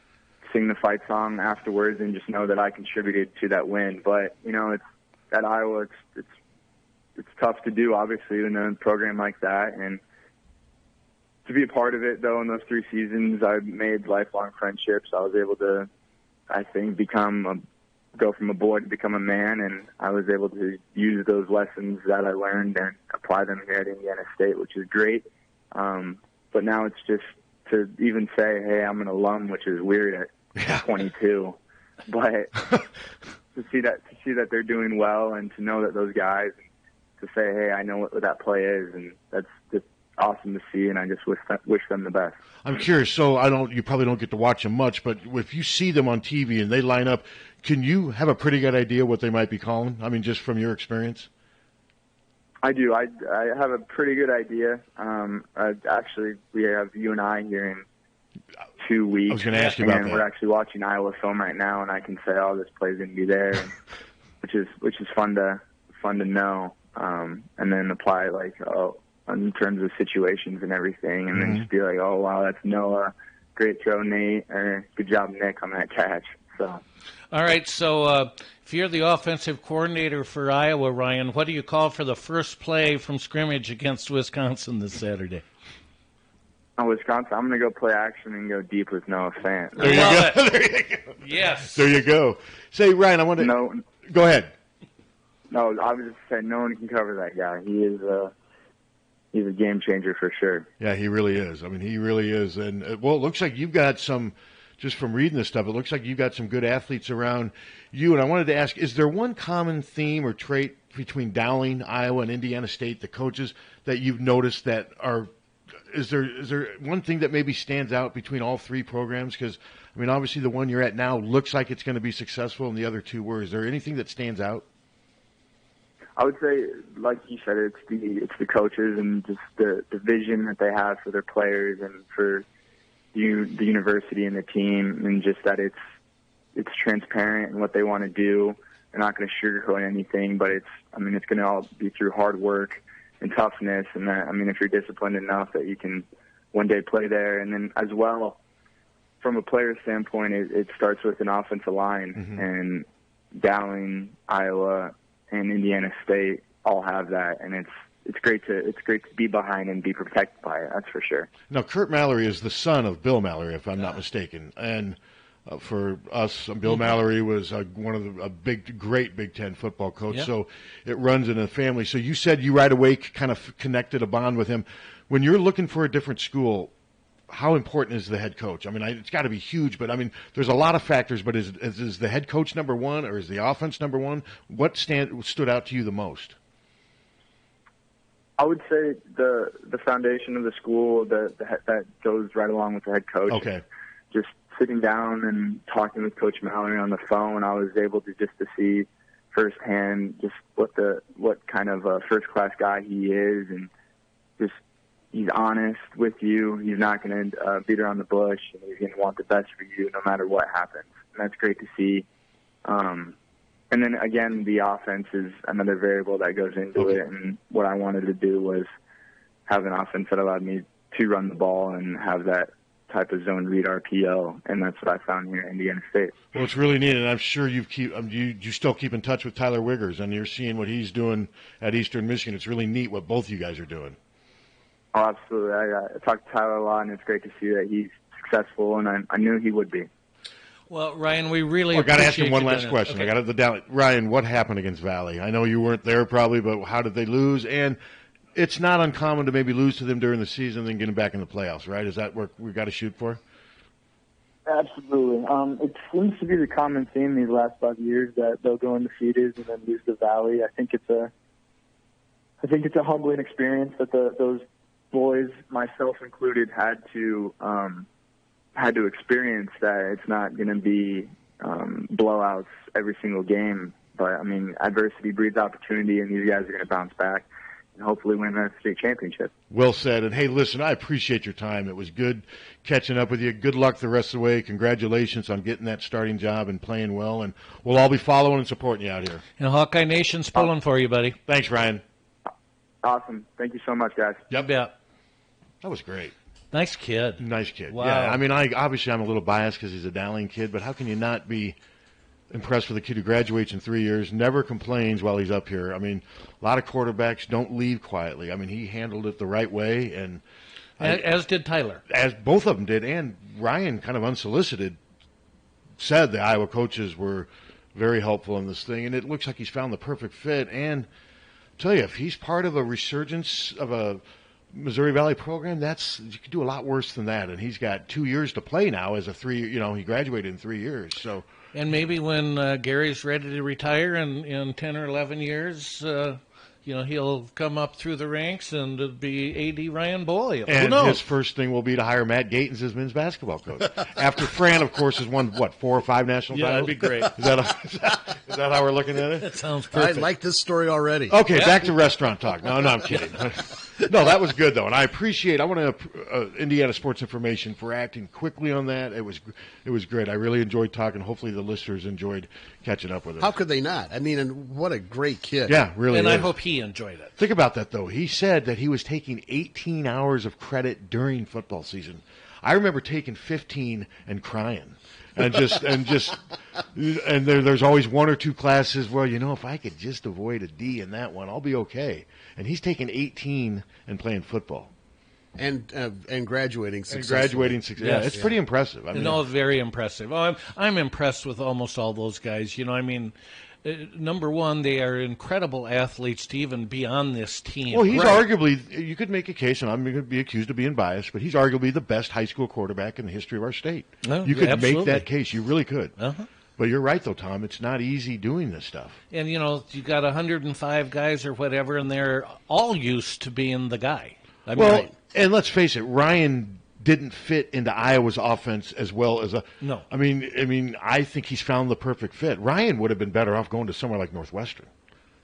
sing the fight song afterwards, and just know that I contributed to that win. But it's at Iowa. It's tough to do, obviously, in a program like that, and to be a part of it. Though in those 3 seasons, I made lifelong friendships. I was able to, I think, go from a boy to become a man, and I was able to use those lessons that I learned and apply them here at Indiana State, which is great. But now it's just to even say, hey, I'm an alum, which is weird at 22, but to see that they're doing well, and to know that those guys, to say, hey, I know what that play is, and that's just awesome to see, and I just wish them the best. I'm curious, so you probably don't get to watch them much, but if you see them on TV and they line up, can you have a pretty good idea what they might be calling? I mean, just from your experience? I do. I have a pretty good idea. Actually, we have you and I here in 2 weeks. I was going to ask you about that. We're actually watching Iowa film right now, and I can say, "Oh, this play's going to be there," and, which is fun to know, and then apply in terms of situations and everything, and then just be like, "Oh, wow, that's Noah, great throw, Nate, or good job, Nick, on that catch." So. All right, so if you're the offensive coordinator for Iowa, Ryan, what do you call for the first play from scrimmage against Wisconsin this Saturday? Wisconsin, I'm going to go play action and go deep with Noah Fant. There you go. Yes. There you go. Say, Ryan, I want to... No, go ahead. No, I was just saying no one can cover that guy. He's a game changer for sure. Yeah, he really is. I mean, he really is. And, it looks like you've got some... Just from reading this stuff, it looks like you've got some good athletes around you. And I wanted to ask, is there one common theme or trait between Dowling, Iowa, and Indiana State, the coaches, that you've noticed that are – is there one thing that maybe stands out between all 3 programs? Because, I mean, obviously the one you're at now looks like it's going to be successful, and the other 2 were. Is there anything that stands out? I would say, like you said, it's the coaches and just the vision that they have for their players and for – the university and the team, and just that it's transparent in what they want to do. They're not going to sugarcoat anything, but it's going to all be through hard work and toughness. And that, if you're disciplined enough that you can one day play there. And then as well, from a player standpoint, it starts with an offensive line, and Dowling, Iowa, and Indiana State all have that, and it's great to be behind and be protected by it. That's for sure. Now, Kurt Mallory is the son of Bill Mallory, if I'm not mistaken, and for us, Bill Mallory was one of the great Big Ten football coach. Yep. So it runs in a family. So you said you right away kind of connected a bond with him. When you're looking for a different school, how important is the head coach? I mean, it's got to be huge, but I mean, there's a lot of factors. But is the head coach number one, or is the offense number one? What stood out to you the most? I would say the foundation of the school that goes right along with the head coach. Okay. Just sitting down and talking with Coach Mallory on the phone, I was able to see firsthand just what kind of a first class guy he is, and just he's honest with you. He's not going to beat around the bush, and he's going to want the best for you no matter what happens. And that's great to see. And then again, the offense is another variable that goes into it. And what I wanted to do was have an offense that allowed me to run the ball and have that type of zone read RPO, and that's what I found here at Indiana State. Well, it's really neat, and I'm sure you still keep in touch with Tyler Wiggers, and you're seeing what he's doing at Eastern Michigan. It's really neat what both you guys are doing. Oh, absolutely. I talked to Tyler a lot, and it's great to see that he's successful, and I knew he would be. Well, Ryan, we really I got to ask him one you last doing it. question. Okay. I got the down. Ryan, what happened against Valley? I know you weren't there probably, but how did they lose? And it's not uncommon to maybe lose to them during the season and then get them back in the playoffs, right? Is that what we've got to shoot for? Absolutely. It seems to be the common theme these last 5 years that they'll go undefeated and then lose to Valley. I think it's a humbling experience that those boys, myself included, had to experience. That it's not going to be blowouts every single game, but I mean, adversity breeds opportunity, and these guys are going to bounce back and hopefully win a state championship. Well said. And hey, listen, I appreciate your time. It was good catching up with you. Good luck the rest of the way. Congratulations on getting that starting job and playing well. And we'll all be following and supporting you out here. And Hawkeye Nation's pulling for you, buddy. Thanks, Ryan. Awesome. Thank you so much, guys. Yep. Yeah. That was great. Nice kid. Nice kid. Wow. Yeah. I mean, obviously I'm a little biased because he's a Dowling kid, but how can you not be impressed with a kid who graduates in 3 years, never complains while he's up here? I mean, a lot of quarterbacks don't leave quietly. I mean, he handled it the right way, and as did Tyler. As both of them did, and Ryan, kind of unsolicited, said the Iowa coaches were very helpful in this thing, and it looks like he's found the perfect fit. And I'll tell you, if he's part of a resurgence of a Missouri Valley program, you could do a lot worse than that. And he's got 2 years to play now as he graduated in 3 years. So. And maybe when Gary's ready to retire in 10 or 11 years, he'll come up through the ranks and it'll be A.D. Ryan Boyle. Who And knows? his first thing will be to hire Matt Gatens as men's basketball coach. After Fran, of course, has won, 4 or 5 national Yeah, titles? that'd be great. Is that how we're looking at it? That sounds perfect. I like this story already. Okay, back to restaurant talk. No, I'm kidding. No, that was good, though, and I want to Indiana Sports Information for acting quickly on that. It was great. I really enjoyed talking. Hopefully the listeners enjoyed catching up with us. How could they not? I mean, and what a great kid. Yeah, really. And I is. hope he enjoyed it. Think about that, though. He said that he was taking 18 hours of credit during football season. I remember taking 15 and crying. And there's always 1 or 2 classes where, if I could just avoid a D in that one, I'll be okay. And he's taking 18 and playing football. And graduating successfully. Yeah, it's pretty impressive. I mean, very impressive. Oh, I'm impressed with almost all those guys. Number one, they are incredible athletes to even be on this team. Well, he's arguably, you could make a case, and I'm going to be accused of being biased, but he's arguably the best high school quarterback in the history of our state. Oh, you could absolutely. make that case. You really could. Uh-huh. But you're right, though, Tom. It's not easy doing this stuff. And, you got 105 guys or whatever, and they're all used to being the guy. And let's face it, Ryan didn't fit into Iowa's offense as well as No. I mean, I think he's found the perfect fit. Ryan would have been better off going to somewhere like Northwestern.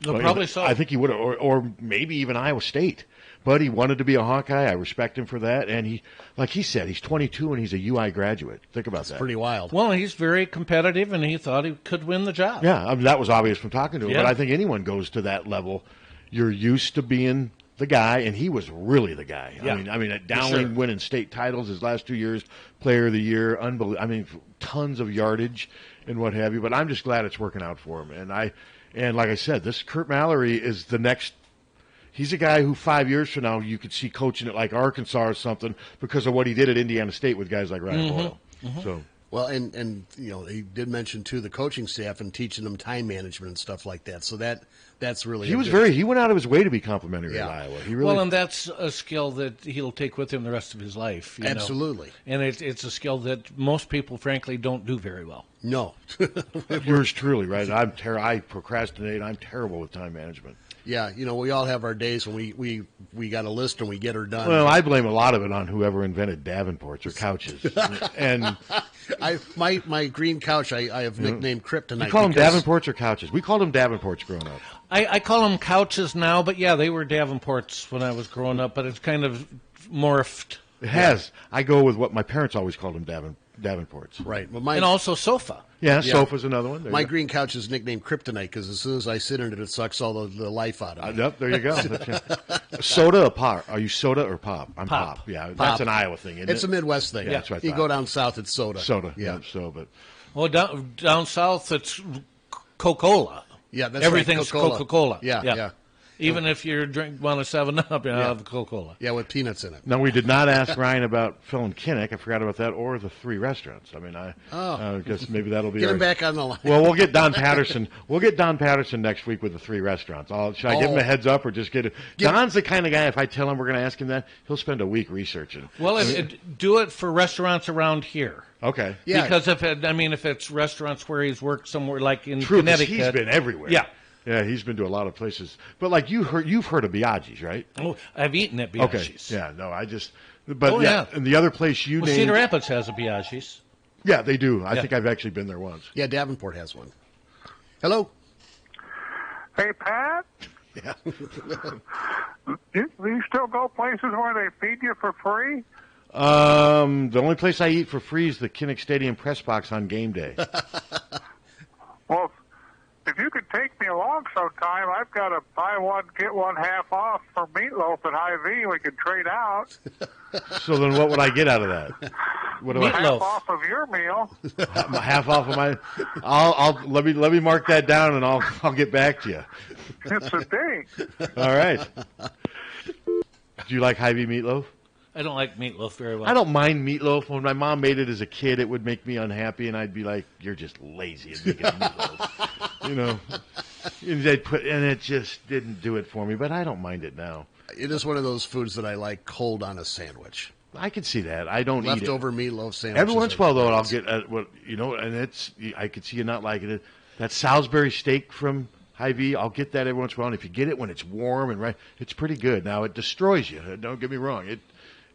Well, probably so. I think he would have, or maybe even Iowa State. But he wanted to be a Hawkeye. I respect him for that. And he, like he said, he's 22 and he's a UI graduate. Think about that. Pretty wild. Well, he's very competitive, and he thought he could win the job. Yeah, I mean, that was obvious from talking to him. Yeah. But I think anyone goes to that level, you're used to being the guy, and he was really the guy. Yeah. I mean, at Dowling winning state titles his last 2 years, Player of the Year, unbelievable. I mean, tons of yardage and what have you. But I'm just glad it's working out for him. And like I said, this Kurt Mallory is the next. He's a guy who 5 years from now you could see coaching at like Arkansas or something because of what he did at Indiana State with guys like Ryan Boyle. Mm-hmm. So. Well, and he did mention too the coaching staff and teaching them time management and stuff like that. So that That's really. He went out of his way to be complimentary at Iowa. He really. Well, and that's a skill that he'll take with him the rest of his life. Absolutely. And it's a skill that most people, frankly, don't do very well. No. Yours truly, right? I procrastinate. I'm terrible with time management. Yeah, we all have our days when we got a list and we get her done. Well, I blame a lot of it on whoever invented Davenports or couches. And my green couch I have nicknamed Kryptonite. You call them Davenports or couches? We called them Davenports growing up. I call them couches now, but yeah, they were Davenports when I was growing up, but it's kind of morphed. It has. I go with what my parents always called them Davenports. Right. Well, and also sofa. Yeah, sofa's another one. My green couch is nicknamed Kryptonite because as soon as I sit in it, it sucks all the life out of me. Yep, there you go. Soda or pop? Are you soda or pop? I'm pop. Yeah, Pop. That's an Iowa thing, isn't it? It's a Midwest thing. Yeah, that's what I You thought. go down south, it's soda. Soda. Yeah. But Well, down south, it's Coca-Cola. Yeah, that's everything's right, Coca-Cola. Yeah. Even if you want a 7-Up, you have Coca-Cola. Yeah, with peanuts in it. No, we did not ask Ryan about Phil and Kinnick. I forgot about that, or the 3 restaurants. I mean, I guess maybe that'll be. Get him back on the line. Well, we'll get Don Patterson. We'll get Don Patterson next week with the 3 restaurants. Should I give him a heads up or just get it? Don's the kind of guy. If I tell him we're going to ask him that, he'll spend a week researching. Well, do it for restaurants around here. Okay. Yeah. Because if it's restaurants where he's worked somewhere like in Connecticut, he's been everywhere. Yeah. Yeah, he's been to a lot of places. But like you've heard of Biaggi's, right? Oh, I've eaten at Biaggi's. Okay. Yeah, no, but and the other place you named, Cedar Rapids has a Biaggi's. Yeah, they do. I think I've actually been there once. Yeah, Davenport has one. Hello. Hey, Pat. Yeah. Do you still go places where they feed you for free? The only place I eat for free is the Kinnick Stadium press box on game day. Well, if you could take me along sometime, I've got a buy one, get one half off for meatloaf at Hy-Vee. We could trade out. So then what would I get out of that? Half off of your meal. Half off of my. I'll let me mark that down and I'll get back to you. It's a date. All right. Do you like Hy-Vee meatloaf? I don't like meatloaf very well. I don't mind meatloaf. When my mom made it as a kid, it would make me unhappy, and I'd be like, "You're just lazy at making meatloaf," and it just didn't do it for me. But I don't mind it now. It is one of those foods that I like cold on a sandwich. I can see that. I don't eat it. Leftover meatloaf sandwiches. Every once in a while, though, I'll get and I could see you not liking it. That Salisbury steak from Hy-Vee, I'll get that every once in a while. And if you get it when it's warm and right, it's pretty good. Now it destroys you. Don't get me wrong.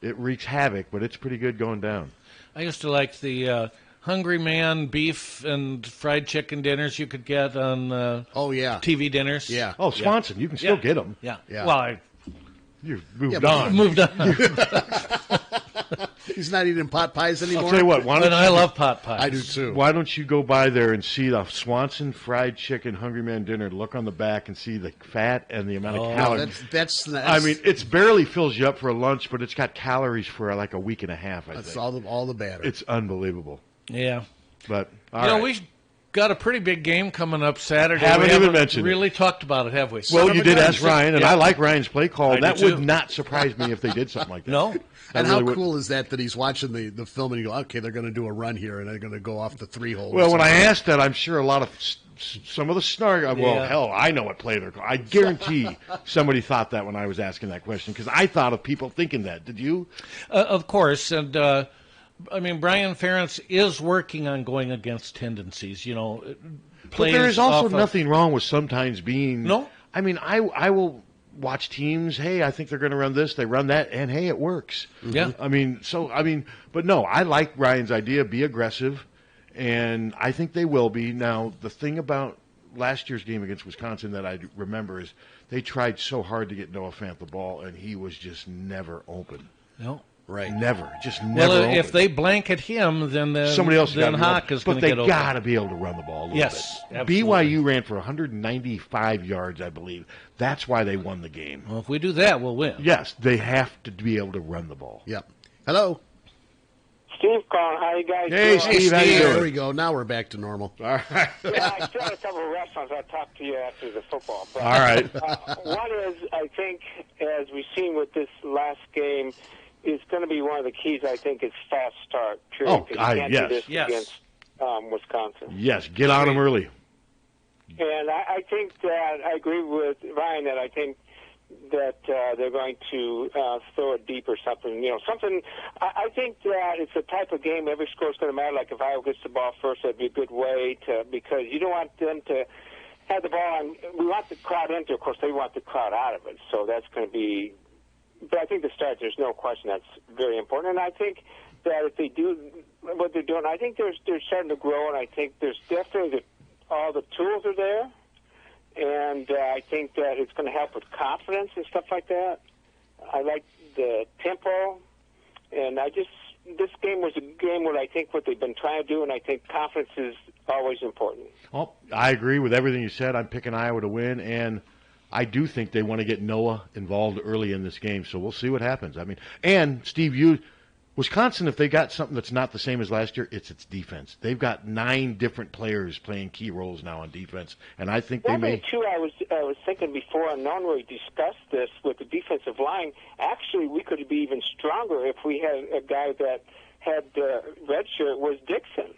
It wreaks havoc, but it's pretty good going down. I used to like the Hungry Man beef and fried chicken dinners you could get on TV dinners. Yeah. Oh, Swanson, you can still get them. Yeah. Yeah. Well, you've moved on. Moved on. He's not eating pot pies anymore. I'll tell you what. I love pot pies. I do too. Why don't you go by there and see the Swanson fried chicken Hungry Man dinner? Look on the back and see the fat and the amount of calories. That's I mean, it's barely fills you up for a lunch, but it's got calories for like a week and a half. I That's think all the batter. It's unbelievable. Yeah. But we've got a pretty big game coming up Saturday. Haven't even mentioned really talked about it, have we? Well, you did ask Ryan, and I like Ryan's play call. That do would too. not surprise me if they did something like that. No. And how cool is that he's watching the film and you go, okay, they're going to do a run here and they're going to go off the 3-hole. Well, when I asked that, I'm sure a lot of some of the snark. Well, hell, I know what play they're calling. I guarantee somebody thought that when I was asking that question because I thought of people thinking that. Did you? Of course, and Brian Ferentz is working on going against tendencies. But there is also nothing wrong with sometimes being. No. I mean, I will watch teams. Hey, I think they're going to run this. They run that, and hey, it works. Yeah. But no, I like Ryan's idea. Be aggressive, and I think they will be. Now, the thing about last year's game against Wisconsin that I remember is they tried so hard to get Noah Fant the ball, and he was just never open. No. Right. Never. Just never. Well, open. if they blanket him, then somebody else then Hawk is going to get open. But they got to be able to run the ball a little bit. Absolutely. BYU ran for 195 yards, I believe. That's why they won the game. Well, if we do that, we'll win. Yes, they have to be able to run the ball. Yep. Hello. Steve calling. How you guys doing? Hey, Steve. How you doing? There we go. Now we're back to normal. All right. Yeah, I still have a couple of restaurants. I'll talk to you after the football. But, all right. One is, I think, as we've seen with this last game, it's going to be one of the keys, I think, is fast start. Period, do this against Wisconsin. Yes, get on them early. And I think that I agree with Ryan that I think that they're going to throw it deep or something. Something. I think that it's a type of game. Every score is going to matter. Like if Iowa gets the ball first, that'd be a good way to, because you don't want them to have the ball, and we want the crowd into. Of course, they want the crowd out of it. So that's going to be. But I think the start, there's no question that's very important. And I think that if they do what they're doing, I think they're starting to grow, and I think there's definitely all the tools are there. And I think that it's going to help with confidence and stuff like that. I like the tempo, and this game was a game where I think what they've been trying to do, and I think confidence is always important. Well, I agree with everything you said. I'm picking Iowa to win, and I do think they want to get Noah involved early in this game, so we'll see what happens. I mean, and Steve, Wisconsin, if they got something that's not the same as last year, it's its defense. They've got 9 different players playing key roles now on defense, and I think they may. Too, I was thinking before, and no one really discussed this with the defensive line. Actually, we could be even stronger if we had a guy that had red shirt was Dixon.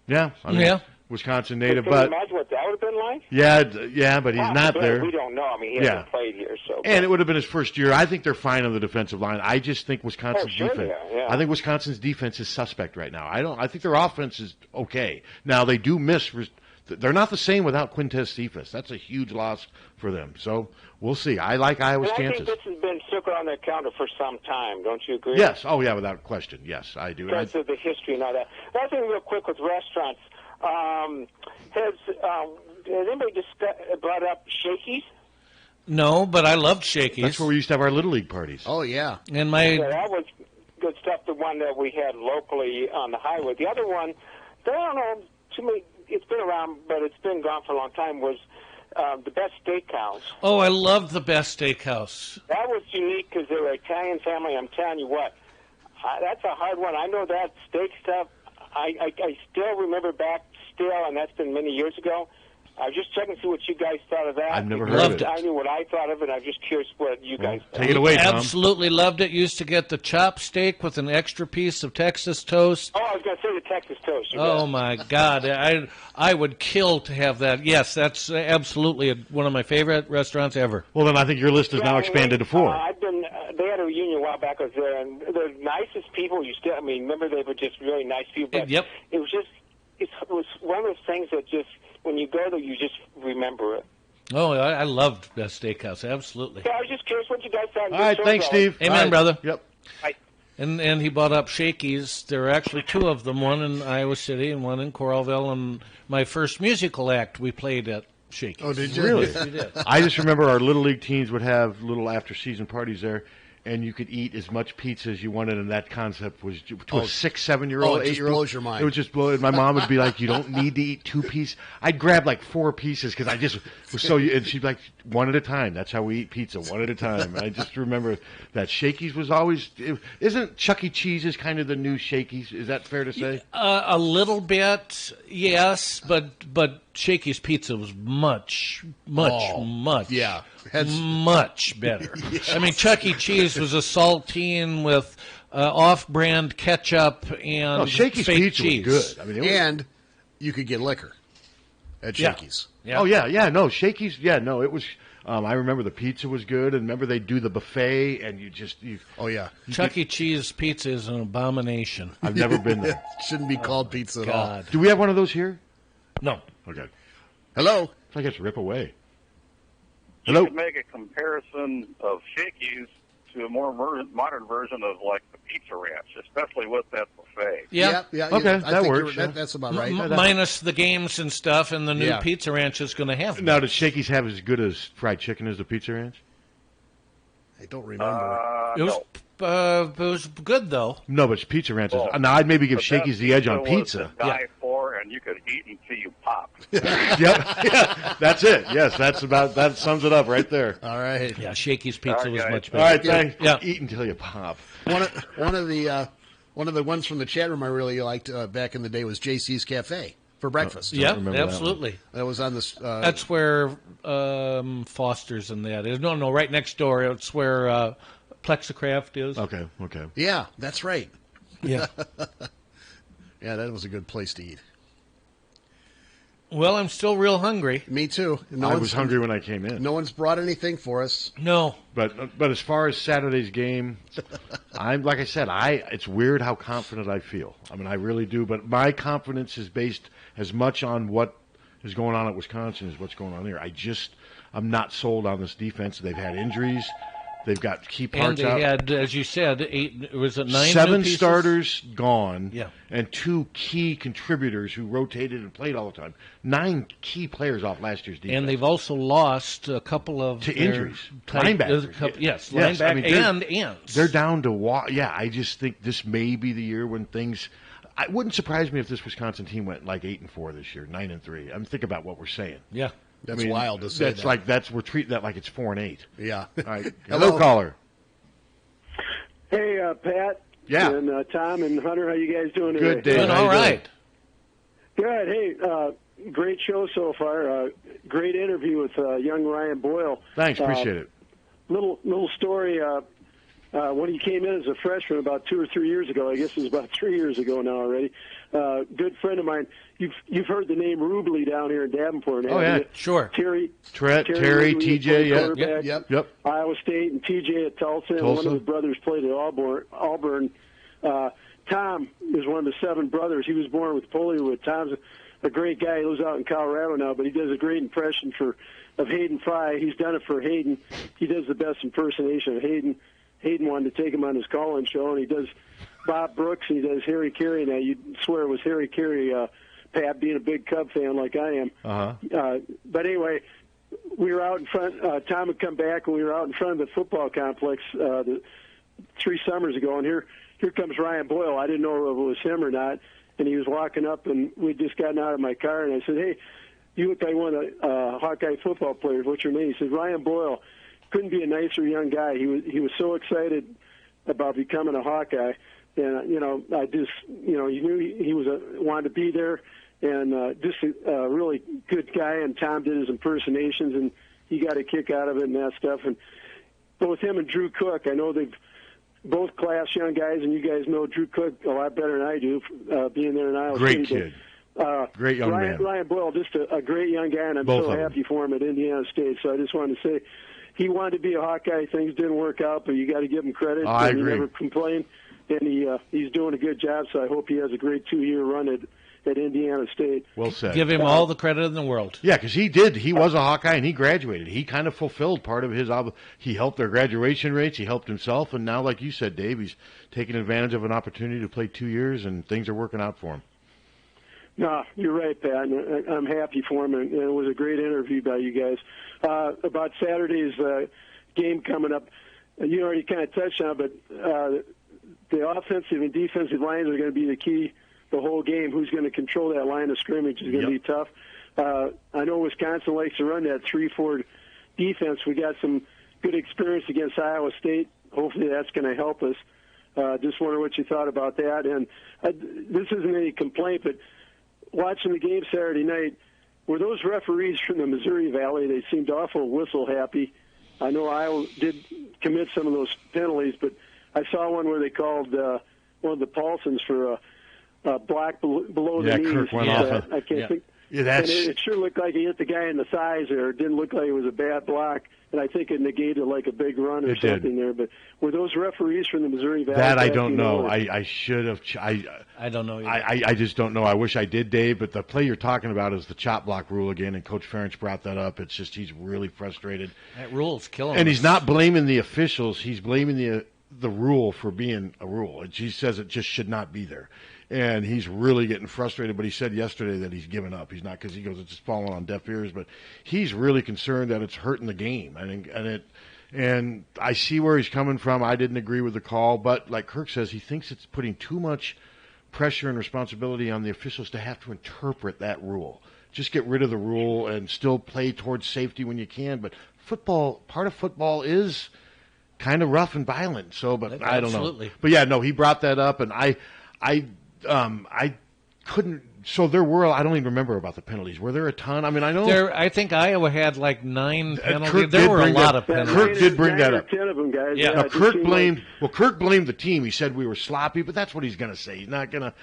Yeah, I mean, Wisconsin native, Can you imagine what that would have been like? Yeah, but he's not there. We don't know. I mean, he hasn't played here, so. And it would have been his first year. I think they're fine on the defensive line. I just think Wisconsin's defense. Yeah. I think Wisconsin's defense is suspect right now. I think their offense is okay. Now they do miss. They're not the same without Quintez Cephas. That's a huge loss for them. So we'll see. I like Iowa's chances. I think this has been circled on their calendar for some time. Don't you agree? Yes. Oh yeah, without question. Yes, I do. Because of the history and all that. Another thing, real quick, with restaurants. Has anybody brought up Shakey's? No, but I loved Shakey's. That's where we used to have our Little League parties. Oh, yeah. And that was good stuff, the one that we had locally on the highway. The other one, I don't know, too many, it's been around, but it's been gone for a long time, was the Best Steakhouse. Oh, I loved the Best Steakhouse. That was unique because they were an Italian family. I'm telling you what, that's a hard one. I know that steak stuff. I still remember back and that's been many years ago. I was just checking to see what you guys thought of that. I've never heard of it. I knew what I thought of it. I'm just curious what you guys thought. Take it away, Tom. Absolutely loved it. Used to get the chopped steak with an extra piece of Texas toast. Oh, I was going to say the Texas toast. Oh, my God. I would kill to have that. Yes, that's absolutely one of my favorite restaurants ever. Well, then I think your list is now expanded to 4. They had a reunion a while back. I was there, and the nicest people. Remember, they were just really nice people. But yep. It was just... It was one of those things that just, when you go there, you just remember it. Oh, I loved Best Steakhouse, absolutely. Yeah, I was just curious what you guys thought. All right, thanks, Steve. Amen, brother. Yep. Bye. And he bought up Shakey's. There were actually 2 of them, one in Iowa City and one in Coralville. And my first musical act we played at Shakey's. Oh, did you? Really? Yes, we did. I just remember our Little League teams would have little after-season parties there, and you could eat as much pizza as you wanted, and that concept was to a 6, 7-year-old, 8-year-old. It just blows your mind. It would just blow it. My mom would be like, "You don't need to eat 2 pieces." I'd grab like 4 pieces because I just was so. And she'd be like, "One at a time." That's how we eat pizza, one at a time. I just remember that Shakey's was always. Isn't Chuck E. Cheese's kind of the new Shakey's? Is that fair to say? A little bit, yes, but Shakey's pizza was much much better. Yes. I mean, Chuck E. Cheese was a saltine with off-brand ketchup and Shakey's fake pizza cheese. was good. I mean, and you could get liquor at Shakey's. Yeah. Oh yeah, no Shakey's. Yeah, no, it was. I remember the pizza was good, and remember they do the buffet, and you. Oh yeah, Chuck E. Cheese pizza is an abomination. I've never been there. Shouldn't be called pizza at all. Do we have one of those here? No. Okay. Hello. I guess rip away. You Hello. could make a comparison of Shakey's to a more modern version of like the Pizza Ranch, especially with that buffet. Yeah. Okay, that works. That's about right. Minus the games and stuff, and the new Pizza Ranch is going to have them. Now, does Shakey's have as good as fried chicken as the Pizza Ranch? I don't remember. It was good, though. No, but Pizza Ranch is... Now, I'd maybe give Shakey's the edge on pizza. Die for, and you could eat until you pop. Yep. Yeah, that's it. Yes, that sums it up right there. All right. Yeah, Shakey's pizza was much better. All right, thanks. Yeah. Eat until you pop. One of the ones from the chat room I really liked back in the day was JC's Cafe for breakfast. Yeah, absolutely. That was on this. That's where Foster's and that is. No, right next door. It's where Plexicraft is. Okay. Yeah, that's right. Yeah. Yeah, that was a good place to eat. Well, I'm still real hungry. Me too. I was hungry when I came in. No one's brought anything for us. No. But as far as Saturday's game, like I said, it's weird how confident I feel. I mean, I really do. But my confidence is based as much on what is going on at Wisconsin as what's going on here. I'm not sold on this defense. They've had injuries. They've got key parts out. And they had, as you said, 9 7 new pieces? starters gone, Yeah. and 2 key contributors who rotated and played all the time. 9 key players off last year's defense. And they've also lost a couple of to injuries. Linebackers. Linebackers I mean, and ends. They're down to I just think this may be the year when things. It wouldn't surprise me if this Wisconsin team went like 8-4 this year, 9-3. I mean, think about what we're saying. Yeah. That's wild to say that. We're treating that like it's 4-8. Yeah. All right. Hello, caller. Hey, Pat. Yeah. And Tom and Hunter, how you guys doing Good today? day. All right. Good. Hey, great show so far. Great interview with young Ryan Boyle. Thanks. Appreciate it. Little story. When he came in as a freshman about 2 or 3 years ago, I guess it was about 3 years ago now already. Good friend of mine. You've heard the name Rubley down here in Davenport. Oh yeah, sure. Terry, TJ, yep. Iowa State, and TJ at Tulsa. And one of his brothers played at Auburn. Tom is one of the 7 brothers. He was born with polio. Tom's a great guy. He lives out in Colorado now, but he does a great impression of Hayden Fry. He's done it for Hayden. He does the best impersonation of Hayden. Hayden wanted to take him on his call-in show, and he does Bob Brooks, and he does Harry Carey. Now, you'd swear it was Harry Carey, Pat, being a big Cub fan like I am. But anyway, we were out in front. Tom had come back, and we were out in front of the football complex 3 summers ago, and here comes Ryan Boyle. I didn't know if it was him or not, and he was walking up, and we'd just gotten out of my car, and I said, hey, you look like one of the Hawkeye football players. What's your name? He said, Ryan Boyle. Couldn't be a nicer young guy. He was so excited about becoming a Hawkeye, and you knew he was wanted to be there, and just a really good guy. And Tom did his impersonations, and he got a kick out of it and that stuff. And both him and Drew Cook, I know they've both class young guys, and you guys know Drew Cook a lot better than I do, being there in Iowa Great State. kid. Great young man. Ryan Boyle, just a great young guy, and I'm Both so of happy for him at Indiana State. So I just wanted to say, he wanted to be a Hawkeye. Things didn't work out, but you got to give him credit. I agree. He never complained, and he's doing a good job. So I hope he has a great 2-year run at Indiana State. Well said. Give him all the credit in the world. Yeah, because he did. He was a Hawkeye, and he graduated. He kind of fulfilled part of his He helped their graduation rates. He helped himself, and now, like you said, Dave, he's taking advantage of an opportunity to play 2 years, and things are working out for him. No, you're right, Pat. And I'm happy for him, and it was a great interview by you guys. About Saturday's game coming up, you already kind of touched on it, but the offensive and defensive lines are going to be the key the whole game. Who's going to control that line of scrimmage is going to be tough. I know Wisconsin likes to run that 3-4 defense. We got some good experience against Iowa State. Hopefully that's going to help us. Just wonder what you thought about that. And this isn't any complaint, but watching the game Saturday night, were those referees from the Missouri Valley, they seemed awful whistle happy. I know Iowa did commit some of those penalties, but I saw one where they called one of the Paulsons for a block below the knees. Kirk went off. I can't think. Yeah, that's... And it sure looked like he hit the guy in the thighs there. It didn't look like it was a bad block, and I think it negated like a big run or something there. But were those referees from the Missouri Valley? That I don't know. I should have. I don't know either. I just don't know. I wish I did, Dave. But the play you're talking about is the chop block rule again, and Coach Ferentz brought that up. It's just he's really frustrated. That rule's killing And us. he's not blaming the officials. He's blaming the rule for being a rule. He says it just should not be there. And he's really getting frustrated, but he said yesterday that he's given up. He's not, because he goes, it's just falling on deaf ears, but he's really concerned that it's hurting the game. And I see where he's coming from. I didn't agree with the call, but like Kirk says, he thinks it's putting too much pressure and responsibility on the officials to have to interpret that rule. Just get rid of the rule and still play towards safety when you can. But part of football is kind of rough and violent. So, but I don't know. But yeah, no, he brought that up, and I couldn't So there were, I don't even remember about the penalties. Were there a ton? I mean, I know. I think Iowa had like 9 penalties. Kirk There did were a bring lot that- of penalties. Kirk did bring that up. 10 of them, guys. Yeah. Now, it just seemed Kirk blamed the team. He said we were sloppy, but that's what he's going to say. He's not going to.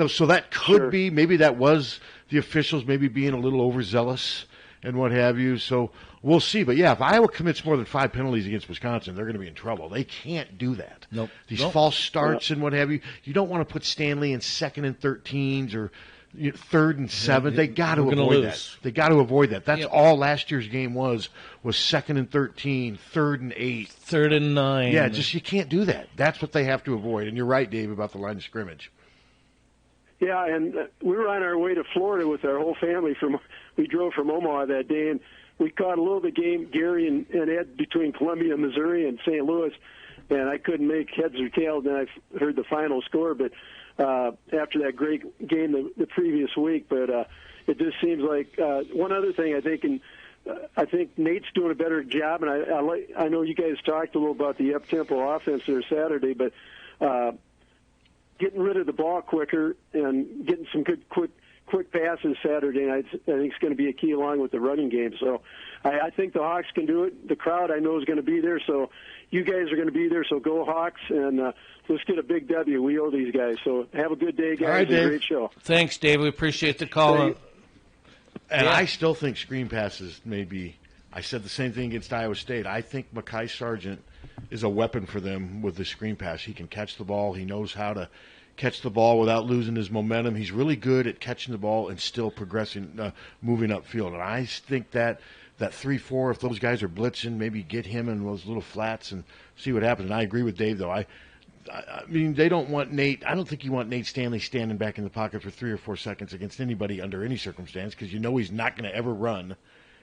So that could be, maybe that was the officials maybe being a little overzealous and what have you. So we'll see. But yeah, if Iowa commits more than 5 penalties against Wisconsin, they're going to be in trouble. They can't do that. Nope. These false starts and what have you. You don't want to put Stanley in 2nd and 13s or 3rd and 7. They got to avoid that. They got to avoid that. That's all last year's game was 2nd and 13, 3rd and 8, 3rd and 9. Yeah, just you can't do that. That's what they have to avoid. And you're right, Dave, about the line of scrimmage. Yeah, and we were on our way to Florida with our whole family. We drove from Omaha that day, and we caught a little of the game, Gary and Ed, between Columbia, Missouri, and St. Louis, and I couldn't make heads or tails. Then I heard the final score, but after that great game the previous week, but it just seems like one other thing I think, I think Nate's doing a better job, and I know you guys talked a little about the up-tempo offense there Saturday, but getting rid of the ball quicker and getting some good quick passes Saturday night, I think is going to be a key along with the running game. So I think the Hawks can do it. The crowd I know is going to be there, so you guys are going to be there, so go Hawks, and let's get a big W. We owe these guys. So have a good day, guys. All right, Dave. Great show. Thanks, Dave. We appreciate the call. And I still think screen passes may be. I said the same thing against Iowa State. I think Mekhi Sargent is a weapon for them with the screen pass. He can catch the ball. He knows how to catch the ball without losing his momentum. He's really good at catching the ball and still progressing, moving upfield. And I think that 3-4, if those guys are blitzing, maybe get him in those little flats and see what happens. And I agree with Dave, though. I mean, they don't want Nate. I don't think you want Nate Stanley standing back in the pocket for 3 or 4 seconds against anybody under any circumstance, because you know he's not going to ever run.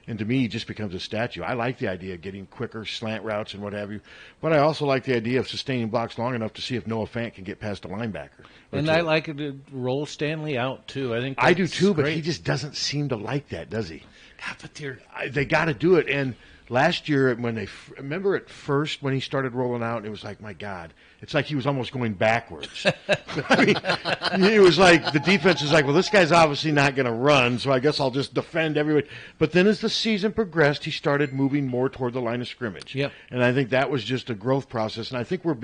And to me, he just becomes a statue. I like the idea of getting quicker slant routes and what have you, but I also like the idea of sustaining blocks long enough to see if Noah Fant can get past a linebacker. And I like it to roll Stanley out, too. I do, too, but he just doesn't seem to like that, does he? God, but they got to do it. And last year, when remember at first when he started rolling out, it was like, my God, it's like he was almost going backwards. I mean, it was like the defense is like, well, this guy's obviously not going to run, so I guess I'll just defend everybody. But then as the season progressed, he started moving more toward the line of scrimmage. Yep. And I think that was just a growth process. And I think we're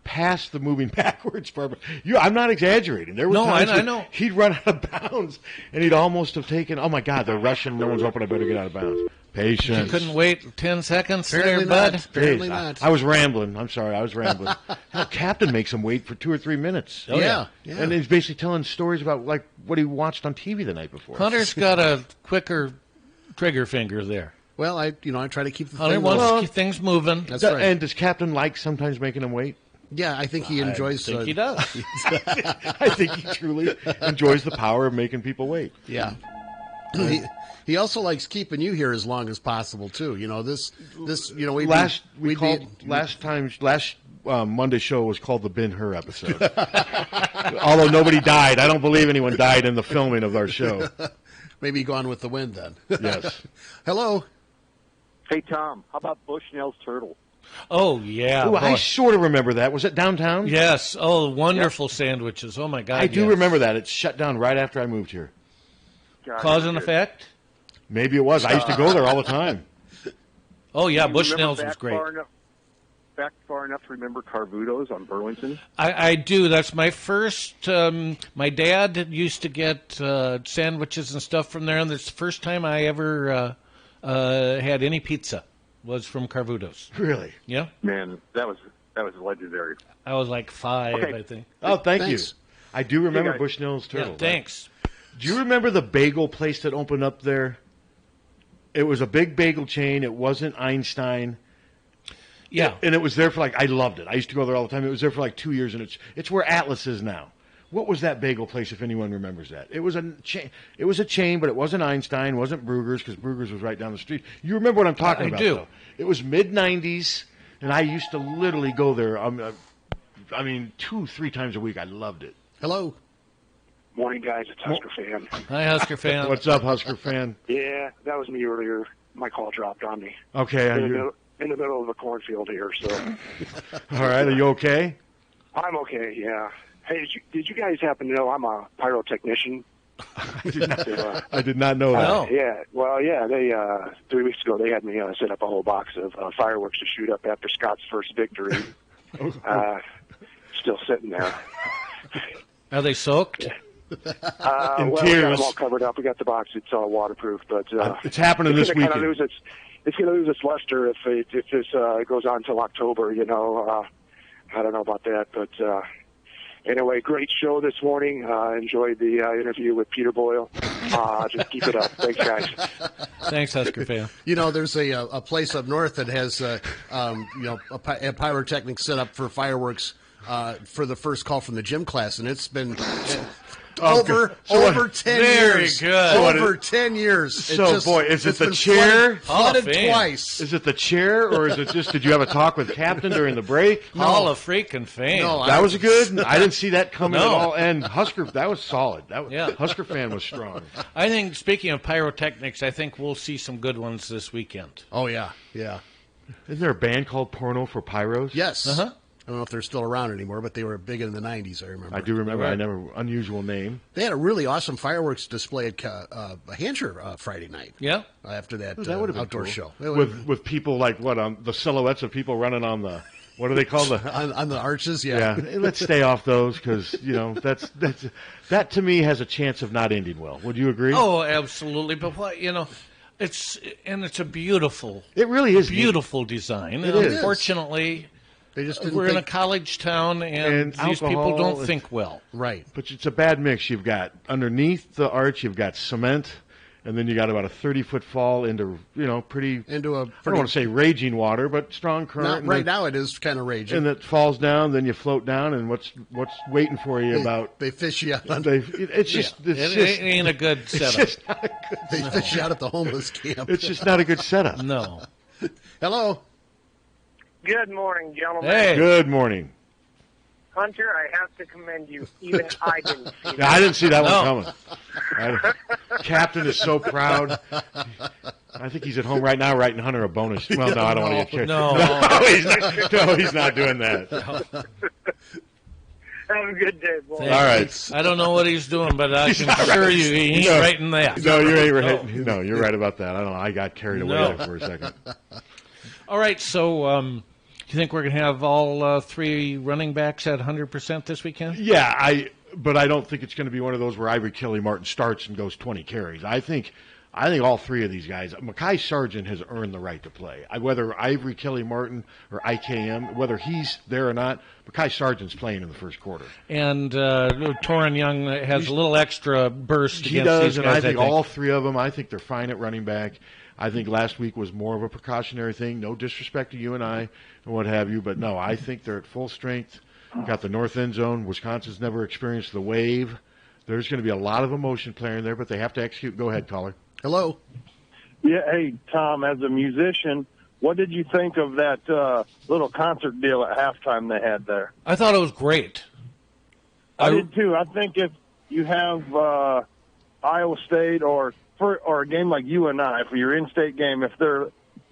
past the moving backwards part. I'm not exaggerating. There were times I know. He'd run out of bounds, and he'd almost have taken, oh, my God, they're rushing. No one's open. I better get out of bounds. Patience. You couldn't wait 10 seconds Apparently there, not. bud? Apparently not. I was rambling. I'm sorry. I was rambling. Hell, Captain makes him wait for 2 or 3 minutes. Oh, yeah. And he's basically telling stories about like what he watched on TV the night before. Hunter's got a quicker trigger finger there. Well, I try to keep the Hunter wants to keep things moving. That's right. And does Captain like sometimes making him wait? Yeah, I think he enjoys. I think he does. I think he truly enjoys the power of making people wait. Yeah. He also likes keeping you here as long as possible too. You know this. You know last Monday show was called the Ben Hur episode. Although nobody died, I don't believe anyone died in the filming of our show. Maybe Gone with the Wind then. Yes. Hello. Hey Tom, how about Bushnell's Turtle? Oh yeah. Ooh, I sort of remember that. Was it downtown? Yes. Oh, wonderful sandwiches. Oh my God. I do remember that. It shut down right after I moved here. Cause and effect? Maybe it was. I used to go there all the time. Oh, yeah, Bushnell's was great. Back far enough to remember Carvutos on Burlington? I do. That's my first. My dad used to get sandwiches and stuff from there, and that's the first time I ever had any pizza was from Carvutos. Really? Yeah. Man, that was legendary. I was like 5, okay. I think. Oh, thank you. I do remember Bushnell's Turtle. Yeah, thanks. Do you remember the bagel place that opened up there? It was a big bagel chain. It wasn't Einstein. Yeah. And it was there for I loved it. I used to go there all the time. It was there for 2 years, and it's where Atlas is now. What was that bagel place, if anyone remembers that? It was a chain. It was a chain, but it wasn't Einstein, wasn't Bruegger's, because Bruegger's was right down the street. You remember what I'm talking about, do. Though. It was mid-'90s, and I used to literally go there, 2-3 times a week. I loved it. Hello. Morning, guys. It's Husker Fan. Hi, Husker Fan. What's up, Husker Fan? Yeah, that was me earlier. My call dropped on me. Okay. In the middle of a cornfield here, so. All right. Are you okay? I'm okay, yeah. Hey, did you guys happen to know I'm a pyrotechnician? I did not know that. Yeah, well, yeah. They 3 weeks ago they had me set up a whole box of fireworks to shoot up after Scott's first victory. Still sitting there. Are they soaked? We got them all covered up. We got the box. It's all waterproof. But it's happening this weekend. It's going to lose its luster if this goes on till October. I don't know about that, but anyway, great show this morning. Enjoyed the interview with Peter Boyle. Just keep it up. Thanks, guys. Thanks, Husker fan. There's a place up north that has a pyrotechnic set up for fireworks for the first call from the gym class, and it's been over 10 years. Very good. Over 10 years. Is it the chair? Flooded twice. Is it the chair, or is it just, did you have a talk with Captain during the break? Hall of freaking fame. No, that was good. I didn't see that coming at all. And Husker, that was solid. Husker fan was strong. I think, speaking of pyrotechnics, I think we'll see some good ones this weekend. Oh, yeah. Yeah. Isn't there a band called Porno for Pyros? Yes. Uh-huh. I don't know if they're still around anymore, but they were big in the 90s, I remember. I do remember. I never, unusual name. They had a really awesome fireworks display at Hampshire Friday night. Yeah. After that cool. outdoor show. With people like, the silhouettes of people running on the, what do they call the? on the arches, yeah. Let's stay off those because, that to me has a chance of not ending well. Would you agree? Oh, absolutely. But it's a beautiful. It really is beautiful design. It is. Unfortunately, we're in a college town, and these people don't think well. Right. But it's a bad mix. You've got underneath the arch, you've got cement, and then you got about a 30-foot fall into, I don't want to say raging water, but strong current. Now it is kind of raging. And it falls down, then you float down, and what's waiting for you about? They fish you out. It ain't a good setup. They fish you out at the homeless camp. It's just not a good setup. No. Hello. Good morning, gentlemen. Hey. Good morning. Hunter, I have to commend you. Even I didn't see that. I didn't see that one coming. Captain is so proud. I think he's at home right now writing Hunter a bonus. Well, no, I don't want to get No, he's not doing that. Have a good day, boy. All right. I don't know what he's doing, but I can assure you he ain't writing that. No, you ain't right. No, you're right about that. I don't know. I got carried away there for a second. All right, so you think we're going to have all three running backs at 100% this weekend? Yeah, but I don't think it's going to be one of those where Ivory Kelly Martin starts and goes 20 carries. I think all three of these guys, Mekhi Sargent has earned the right to play. Whether Ivory Kelly Martin or IKM, whether he's there or not, Mekhi Sargent's playing in the first quarter. And Torrin Young has a little extra burst against these guys. He does, and I think all three of them, I think they're fine at running back. I think last week was more of a precautionary thing. No disrespect to you and I and what have you, but no, I think they're at full strength. Got the north end zone. Wisconsin's never experienced the wave. There's going to be a lot of emotion playing there, but they have to execute. Go ahead, caller. Hello. Yeah, hey, Tom, as a musician, what did you think of that little concert deal at halftime they had there? I thought it was great. I did too. I think if you have Iowa State or a game like UNI, for your in-state game, if they're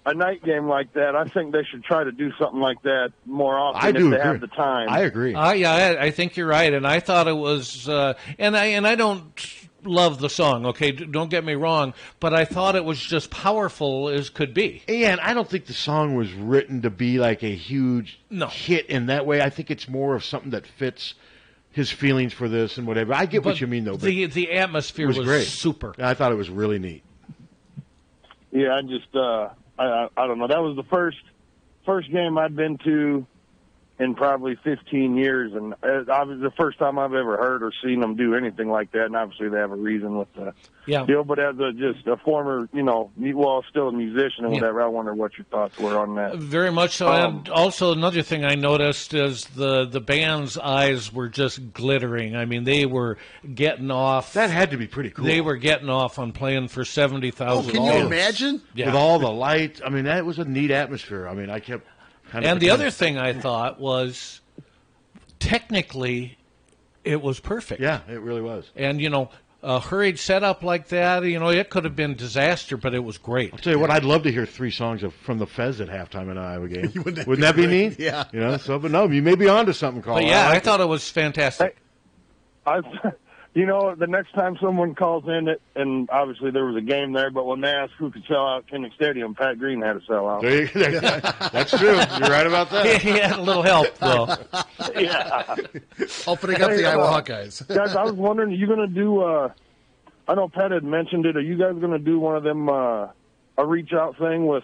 a night game like that, I think they should try to do something like that more often if they have the time. I agree. Yeah, I think you're right, and I thought it was, and I don't love the song. Okay, don't get me wrong, but I thought it was just powerful as could be. Yeah, and I don't think the song was written to be like a huge hit in that way. I think it's more of something that fits his feelings for this and whatever. I get what you mean, though. But the atmosphere was great. Super. I thought it was really neat. Yeah, I just I don't know. That was the first game I'd been to in probably 15 years, and obviously the first time I've ever heard or seen them do anything like that. And obviously they have a reason with the deal. But as just a former, still a musician and whatever, I wonder what your thoughts were on that. Very much so. And also another thing I noticed is the band's eyes were just glittering. I mean, they were getting off. That had to be pretty cool. They were getting off on playing for 70,000. Oh, can you imagine? Yeah. With all the lights. I mean, that was a neat atmosphere. I mean, I kept. And the other thing I thought was, technically, it was perfect. Yeah, it really was. And, a hurried setup like that, it could have been disaster, but it was great. I'll tell you what, I'd love to hear 3 songs from the Fez at halftime in an Iowa game. Wouldn't that be neat? Yeah. But no, you may be onto something, Carl. But yeah, I thought it was fantastic. I the next time someone calls in, and obviously there was a game there, but when they asked who could sell out Kinnick Stadium, Pat Green had to sell out. That's true. You're right about that. He had a little help, though. Yeah. Opening up the Iowa Hawkeyes. Guys, I was wondering, are you going to do, I know Pat had mentioned it, are you guys going to do one of them, a reach-out thing with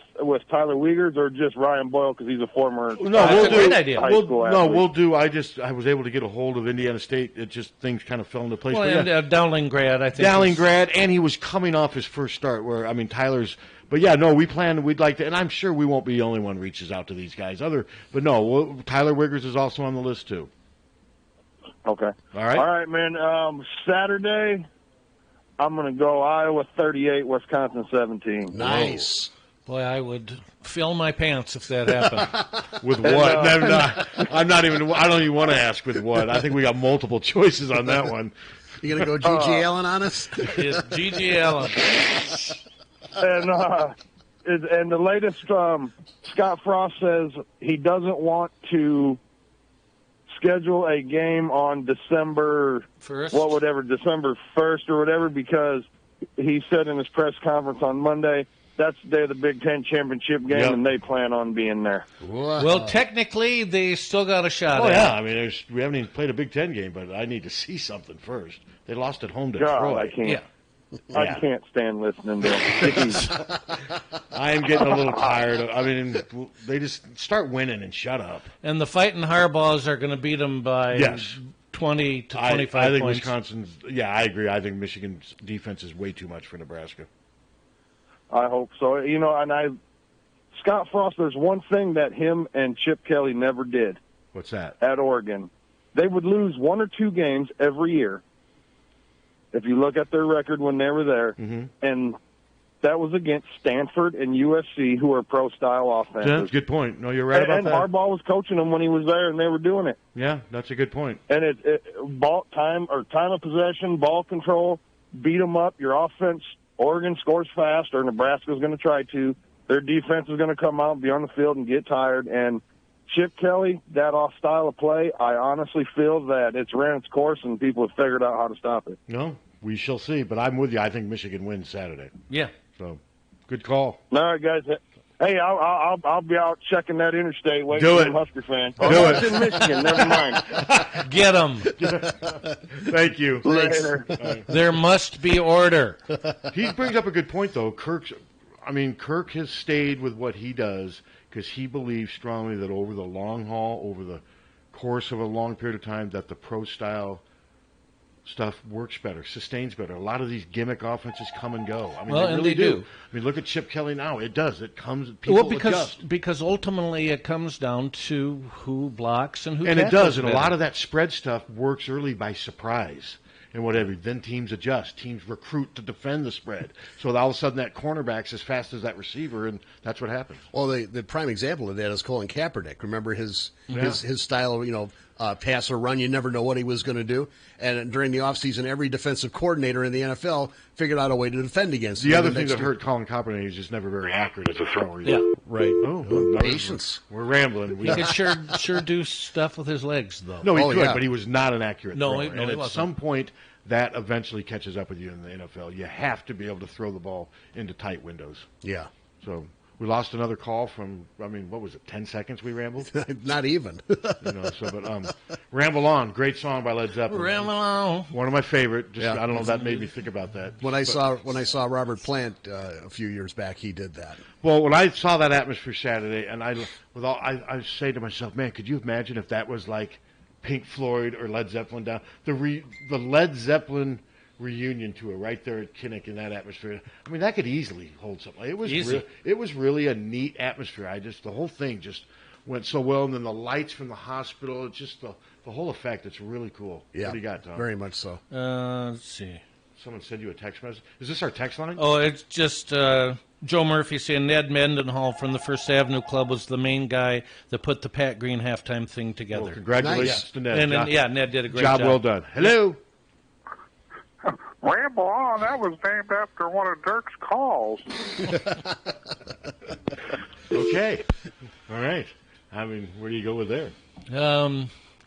Tyler Wiegers, or just Ryan Boyle because he's a former we'll do. Great idea. We'll do. I was able to get a hold of Indiana State. It just things kind of fell into place. Well, But and Dowling-Grad, I think. Dowling-Grad, and he was coming off his first start. Tyler's. But yeah, no, we'd like to, and I'm sure we won't be the only one reaches out to these guys. Tyler Wiegers is also on the list too. Okay. All right. All right, man. Saturday, I'm going to go Iowa 38, Wisconsin 17. Nice. Boy, I would fill my pants if that happened. With what? I don't even want to ask with what. I think we got multiple choices on that one. You going to go G.G. Allen on us? It's G.G. Allen. And the latest, Scott Frost says he doesn't want to schedule a game on December 1st? December 1st or whatever, because he said in his press conference on Monday that's the day of the Big Ten championship game, and they plan on being there. Wow. Well, technically, they still got a shot at it. Yeah, I mean, we haven't even played a Big Ten game, but I need to see something first. They lost at home to Troy. I can't. Yeah. I can't stand listening to them. I am getting a little tired. They just start winning and shut up. And the Fighting Harbaughs are going to beat them by 20 to 25 I think points. Wisconsin's. Yeah, I agree. I think Michigan's defense is way too much for Nebraska. I hope so. Scott Frost, there's one thing that him and Chip Kelly never did. What's that? At Oregon. They would lose one or two games every year, if you look at their record when they were there, and that was against Stanford and USC, who are pro-style offenses. Yeah, that's a good point. No, you're right about that. And Harbaugh was coaching them when he was there, and they were doing it. Yeah, that's a good point. And time of possession, ball control, beat them up. Your offense, Oregon scores fast, or Nebraska's going to try to. Their defense is going to come out, be on the field, and get tired. And Chip Kelly, that off style of play, I honestly feel that it's ran its course and people have figured out how to stop it. No, we shall see. But I'm with you. I think Michigan wins Saturday. Yeah. So, good call. All right, guys. Hey, I'll be out checking that interstate waiting Do for it. some Husker fans. Do it's it. in Michigan. Never mind. Get them. Thank you. Later. There must be order. He brings up a good point, though. Kirk has stayed with what he does because he believes strongly that over the long haul, over the course of a long period of time, that the pro-style stuff works better, sustains better. A lot of these gimmick offenses come and go. I mean, Well, they and really they do. I mean, look at Chip Kelly now. It does. It comes. People adjust. Because ultimately it comes down to who blocks and who And it tackles does. And better. a lot of that spread stuff works early by surprise and whatever. Then teams adjust. Teams recruit to defend the spread. So all of a sudden that cornerback's as fast as that receiver, and that's what happens. Well, the prime example of that is Colin Kaepernick. Remember his style of, pass or run. You never know what he was going to do. And during the offseason, every defensive coordinator in the NFL figured out a way to defend against him. The other thing that hurt Colin Kaepernick is just never very accurate as a thrower. Yeah, right. Oh, patience. We're rambling. He could sure do stuff with his legs, though. No, he could, but he was not an accurate No, thrower. he And wasn't. at some point, that eventually catches up with you in the NFL. You have to be able to throw the ball into tight windows. Yeah. So we lost another call from, what was it, 10 seconds we rambled? Not even. Ramble On, great song by Led Zeppelin. Ramble On. One of my favorite. Yeah. I don't know, that made me think about that. When I saw Robert Plant a few years back, he did that. Well, when I saw that atmosphere Saturday, and I say to myself, man, could you imagine if that was like Pink Floyd or Led Zeppelin down the Led Zeppelin reunion tour right there at Kinnick in that atmosphere? I mean, that could easily hold something. It was really a neat atmosphere. The whole thing just went so well, and then the lights from the hospital, it's just the whole effect. It's really cool. Yeah, what do you got, Tom? Very much so. Let's see. Someone sent you a text message. Is this our text line? Oh, it's just Joe Murphy saying Ned Mendenhall from the First Avenue Club was the main guy that put the Pat Green halftime thing together. Well, congratulations to Ned. Ned did a great job. Job well done. Hello. Ramble On, that was named after one of Dirk's calls. Okay. All right. I mean, where do you go with there?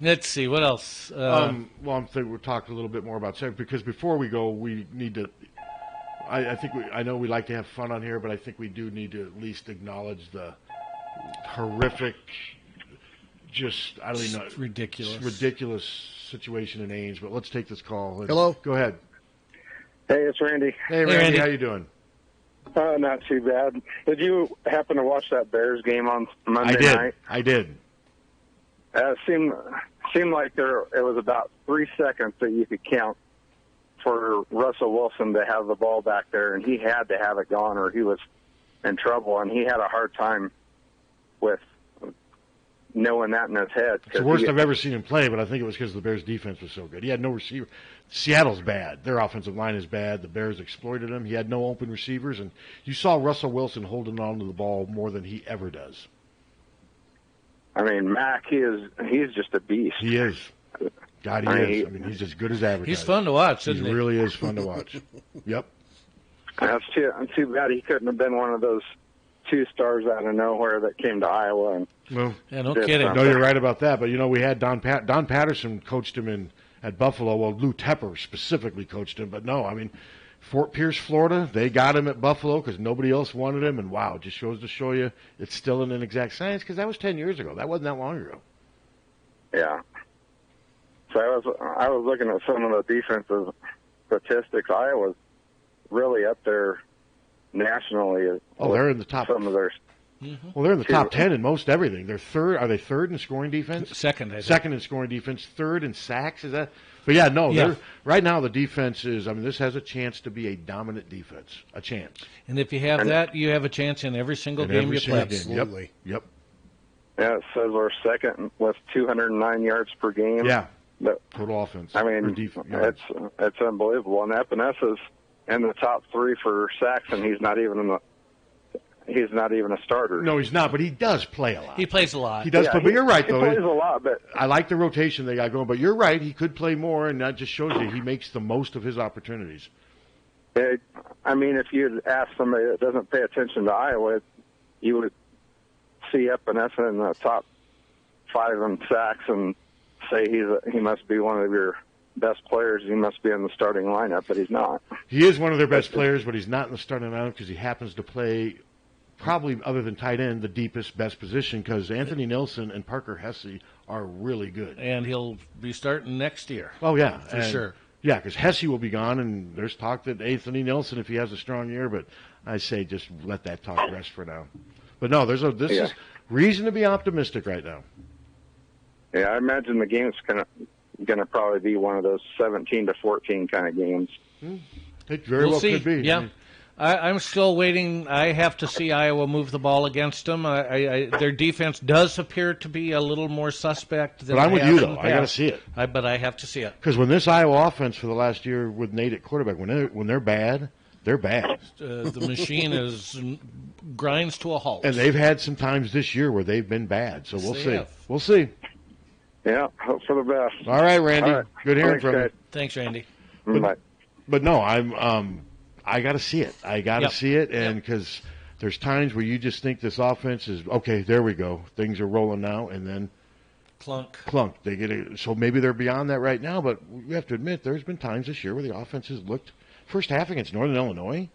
Let's see what else. Well, I'm thinking we'll talk a little bit more about sex because before we go, we need to. I know we like to have fun on here, but I think we do need to at least acknowledge the horrific, ridiculous situation in Ames. But let's take this call. Hello. Go ahead. Hey, it's Randy. Hey, Randy. How you doing? Not too bad. Did you happen to watch that Bears game on Monday night? I did. It seemed like it was about 3 seconds that you could count for Russell Wilson to have the ball back there, and he had to have it gone or he was in trouble, and he had a hard time with knowing that in his head. It's the worst I've ever seen him play, but I think it was because the Bears' defense was so good. He had no receiver. Seattle's bad. Their offensive line is bad. The Bears exploited him. He had no open receivers, and you saw Russell Wilson holding on to the ball more than he ever does. I mean, Mac, he's just a beast. He is. God, he is. I mean, he's as good as advertised. He's fun to watch, isn't he? He really is fun to watch. Yep. That's too bad he couldn't have been one of those 2 stars out of nowhere that came to Iowa. And well, yeah, no kidding. No, you're right about that. But, we had Don Patterson coached him at Buffalo. Well, Lou Tepper specifically coached him. But, no, I mean, Fort Pierce, Florida, they got him at Buffalo because nobody else wanted him. And, wow, it just goes to show you it's still an inexact science because that was 10 years ago. That wasn't that long ago. Yeah. So I was looking at some of the defensive statistics. Iowa's really up there nationally. Oh, they're in the top. Some of their. Mm-hmm. Well, they're in the top 10 in most everything. They're third. Are they third in scoring defense? Second, I think. Second in scoring defense. Third in sacks. Is that? But yeah, no. Yeah. Right now, the defense is. I mean, this has a chance to be a dominant defense. A chance. And if you have that, you have a chance in every single game you play. Absolutely. Yep. Yeah, it says we're second with 209 yards per game. Yeah. But, total offense. I mean, it's unbelievable. And Epenesa's in the top 3 for sacks, and he's not even a starter. No, he's not, but he does play a lot. He plays a lot. He does, but you're right, though. He plays a lot, but I like the rotation they got going, but you're right. He could play more, and that just shows you he makes the most of his opportunities. I mean, if you'd ask somebody that doesn't pay attention to Iowa, you would see Epinesa in the top 5 in sacks and say he must be one of your best players. He must be in the starting lineup, but he's not. He is one of their best players, but he's not in the starting lineup because he happens to play, probably other than tight end, the deepest, best position because Anthony Nelson and Parker Hesse are really good. And he'll be starting next year. Oh, yeah. For sure. Yeah, because Hesse will be gone, and there's talk that Anthony Nelson, if he has a strong year, but I say just let that talk rest for now. But no, this is reason to be optimistic right now. Yeah, I imagine the game's gonna probably be one of those 17-14 kind of games. It very well could be. Yeah, I'm still waiting. I have to see Iowa move the ball against them. Their defense does appear to be a little more suspect than. But I'm with you though. I got to see it. But I have to see it because when this Iowa offense for the last year with Nate at quarterback, when they're bad. They're bad. The machine grinds to a halt. And they've had some times this year where they've been bad. So we'll see. Have. We'll see. Yeah, hope for the best. All right, Randy. All right. Good hearing from you. Thanks, Randy. But no, I got to see it. I got to see it, and because there's times where you just think this offense is okay. There we go. Things are rolling now, and then clunk. They get it. So maybe they're beyond that right now. But we have to admit, there's been times this year where the offense has looked. First half against Northern Illinois,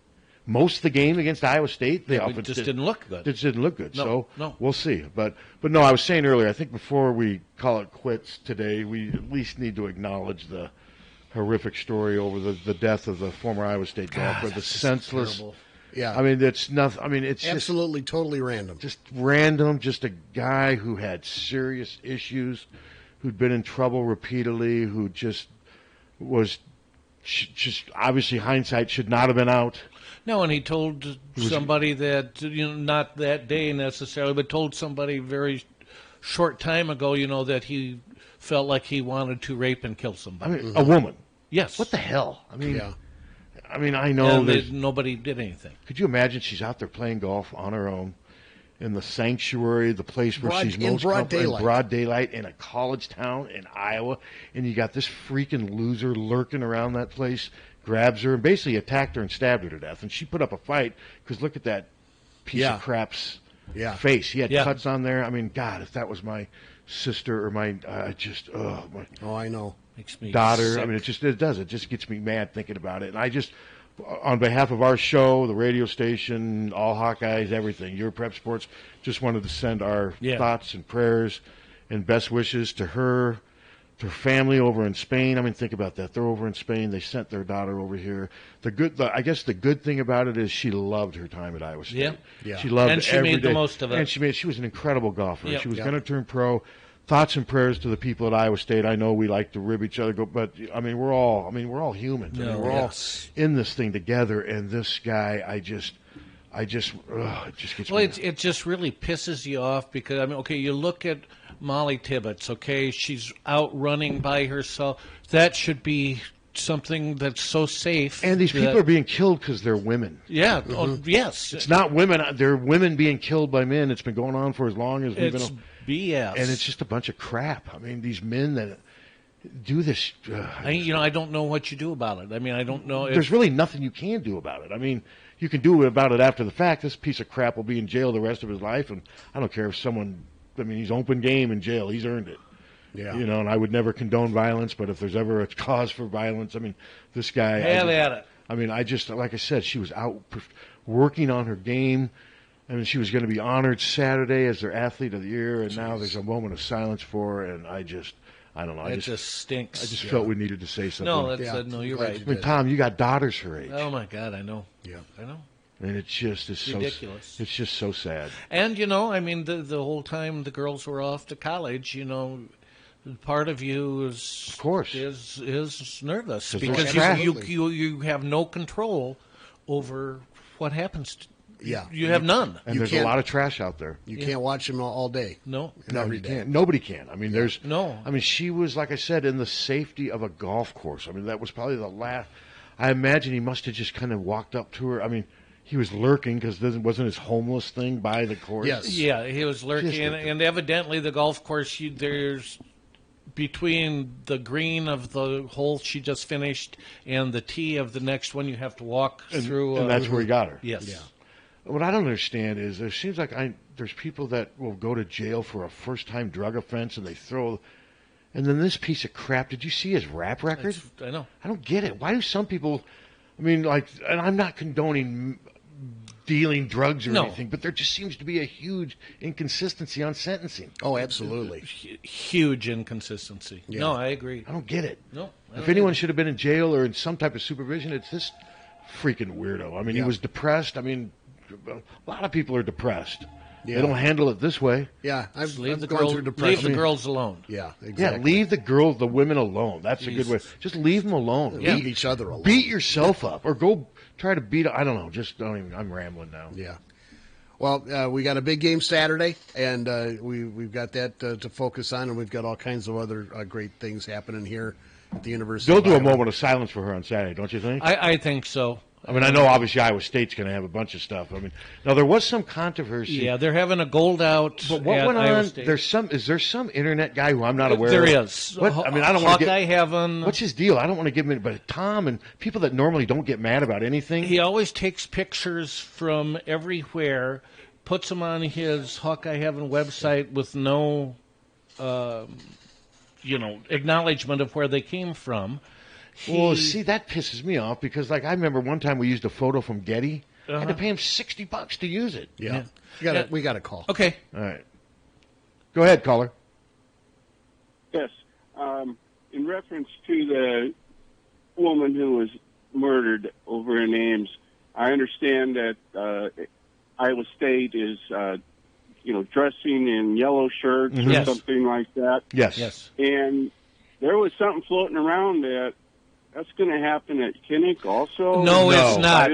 most of the game against Iowa State, the offense just didn't look good. It didn't look good. No. We'll see. But no, I was saying earlier, I think before we call it quits today, we at least need to acknowledge the horrific story over the death of the former Iowa State golfer, the senseless. Terrible. Yeah, I mean it's nothing. I mean it's absolutely totally random. Just random. Just a guy who had serious issues, who'd been in trouble repeatedly, who just was. Just obviously hindsight should not have been out. No, and he told somebody that not that day necessarily, but told somebody very short time ago, that he felt like he wanted to rape and kill somebody. I mean, a woman. Yes. What the hell? I mean, yeah. I mean, I know nobody did anything. Could you imagine she's out there playing golf on her own in the sanctuary, the place where she's most comfortable in broad daylight in a college town in Iowa, and you got this freaking loser lurking around that place, grabs her and basically attacked her and stabbed her to death. And she put up a fight because look at that piece of crap's face. He had Yeah. cuts on there. I mean, God, if that was my sister or my I know. Makes me daughter. sick. I mean, it just gets me mad thinking about it. And I just, on behalf of our show, the radio station, all Hawkeyes, everything, your Prep Sports, just wanted to send our thoughts and prayers and best wishes to her, to her family over in Spain. I mean, think about that. They're over in Spain. They sent their daughter over here. I guess the good thing about it is she loved her time at Iowa State. Yeah. She loved And she every made the day. most of it. And she was an incredible golfer. Yep. She was Yep. going to turn pro. Thoughts and prayers to the people at Iowa State. I know we like to rib each other, but I mean, we're all human. I mean, we're all in this thing together. And this guy, it just gets me. It just really pisses you off because, I mean, okay, you look at Molly Tibbetts, okay, she's out running by herself. That should be something that's so safe. And these people are being killed because they're women. Yeah, yes. It's not women. They're women being killed by men. It's been going on for as long as we've It's been. BS. And it's just a bunch of crap. I mean, these men that do this. I don't know what you do about it. I mean, I don't know. There's really nothing you can do about it. I mean, you can do about it after the fact. This piece of crap will be in jail the rest of his life, and I don't care if someone. I mean, he's open game in jail. He's earned it. Yeah. And I would never condone violence, but if there's ever a cause for violence, I mean, this guy. Have at it. I mean, like I said, she was out working on her game. I mean, she was going to be honored Saturday as their athlete of the year, and now there's a moment of silence for her, and I don't know. It just stinks. I just felt we needed to say something. No, you're right. I mean, Tom, you got daughters her age. Oh my God, I know. Yeah, I know. And it just is so ridiculous. It's just so sad. And I mean, the whole time the girls were off to college, part of you is, of course, is nervous because you have no control over what happens. Yeah, you have none. And there's a lot of trash out there. You can't watch them all day. No, every you day. can't. Nobody can. I mean, there's no. I mean, she was, like I said, in the safety of a golf course. I mean, that was probably the last. I imagine he must have just kind of walked up to her. I mean, he was lurking because wasn't his homeless thing by the course. Yes. Yeah, he was lurking, and evidently the golf course. There's between the green of the hole she just finished and the tee of the next one, you have to walk through. And that's where he got her. Yes. Yeah. What I don't understand is there seems like there's people that will go to jail for a first-time drug offense and they throw, and then this piece of crap. Did you see his rap record? I know. I don't get it. Why do some people? I mean, and I'm not condoning dealing drugs or anything, but there just seems to be a huge inconsistency on sentencing. Oh, absolutely. Huge inconsistency. Yeah. No, I agree. I don't get it. No. If anyone should have been in jail or in some type of supervision, it's this freaking weirdo. I mean, he was depressed. I mean, a lot of people are depressed. Yeah. They don't handle it this way. Yeah, I've Leave the gone through depression. Leave the girls alone. Yeah, exactly. Yeah, leave the women alone. That's a good way. Just leave them alone. Leave each other alone. Beat yourself up or go try to beat. I don't know. Just don't even. I'm rambling now. Yeah. Well, we got a big game Saturday, and we've got that to focus on, and we've got all kinds of other great things happening here at the University. They'll do a Iowa. moment of silence for her on Saturday, don't you think? I think so. I mean, I know obviously Iowa State's going to have a bunch of stuff. I mean, now there was some controversy. Yeah, they're having a gold out. But what at went Iowa on? State. Is there some internet guy who I'm not aware There of? is. What? I mean, I don't want to Hawkeye Heaven. What's his deal? I don't want to give him. But Tom and people that normally don't get mad about anything. He always takes pictures from everywhere, puts them on his Hawkeye Heaven website with no, acknowledgement of where they came from. Well, see, that pisses me off because, I remember one time we used a photo from Getty. I had to pay him $60 to use it. Yeah. We got a call. Okay. All right. Go ahead, caller. Yes. In reference to the woman who was murdered over in Ames, I understand that Iowa State is, dressing in yellow shirts or something like that. Yes. And there was something floating around that's going to happen at Kinnick also. No, it's not.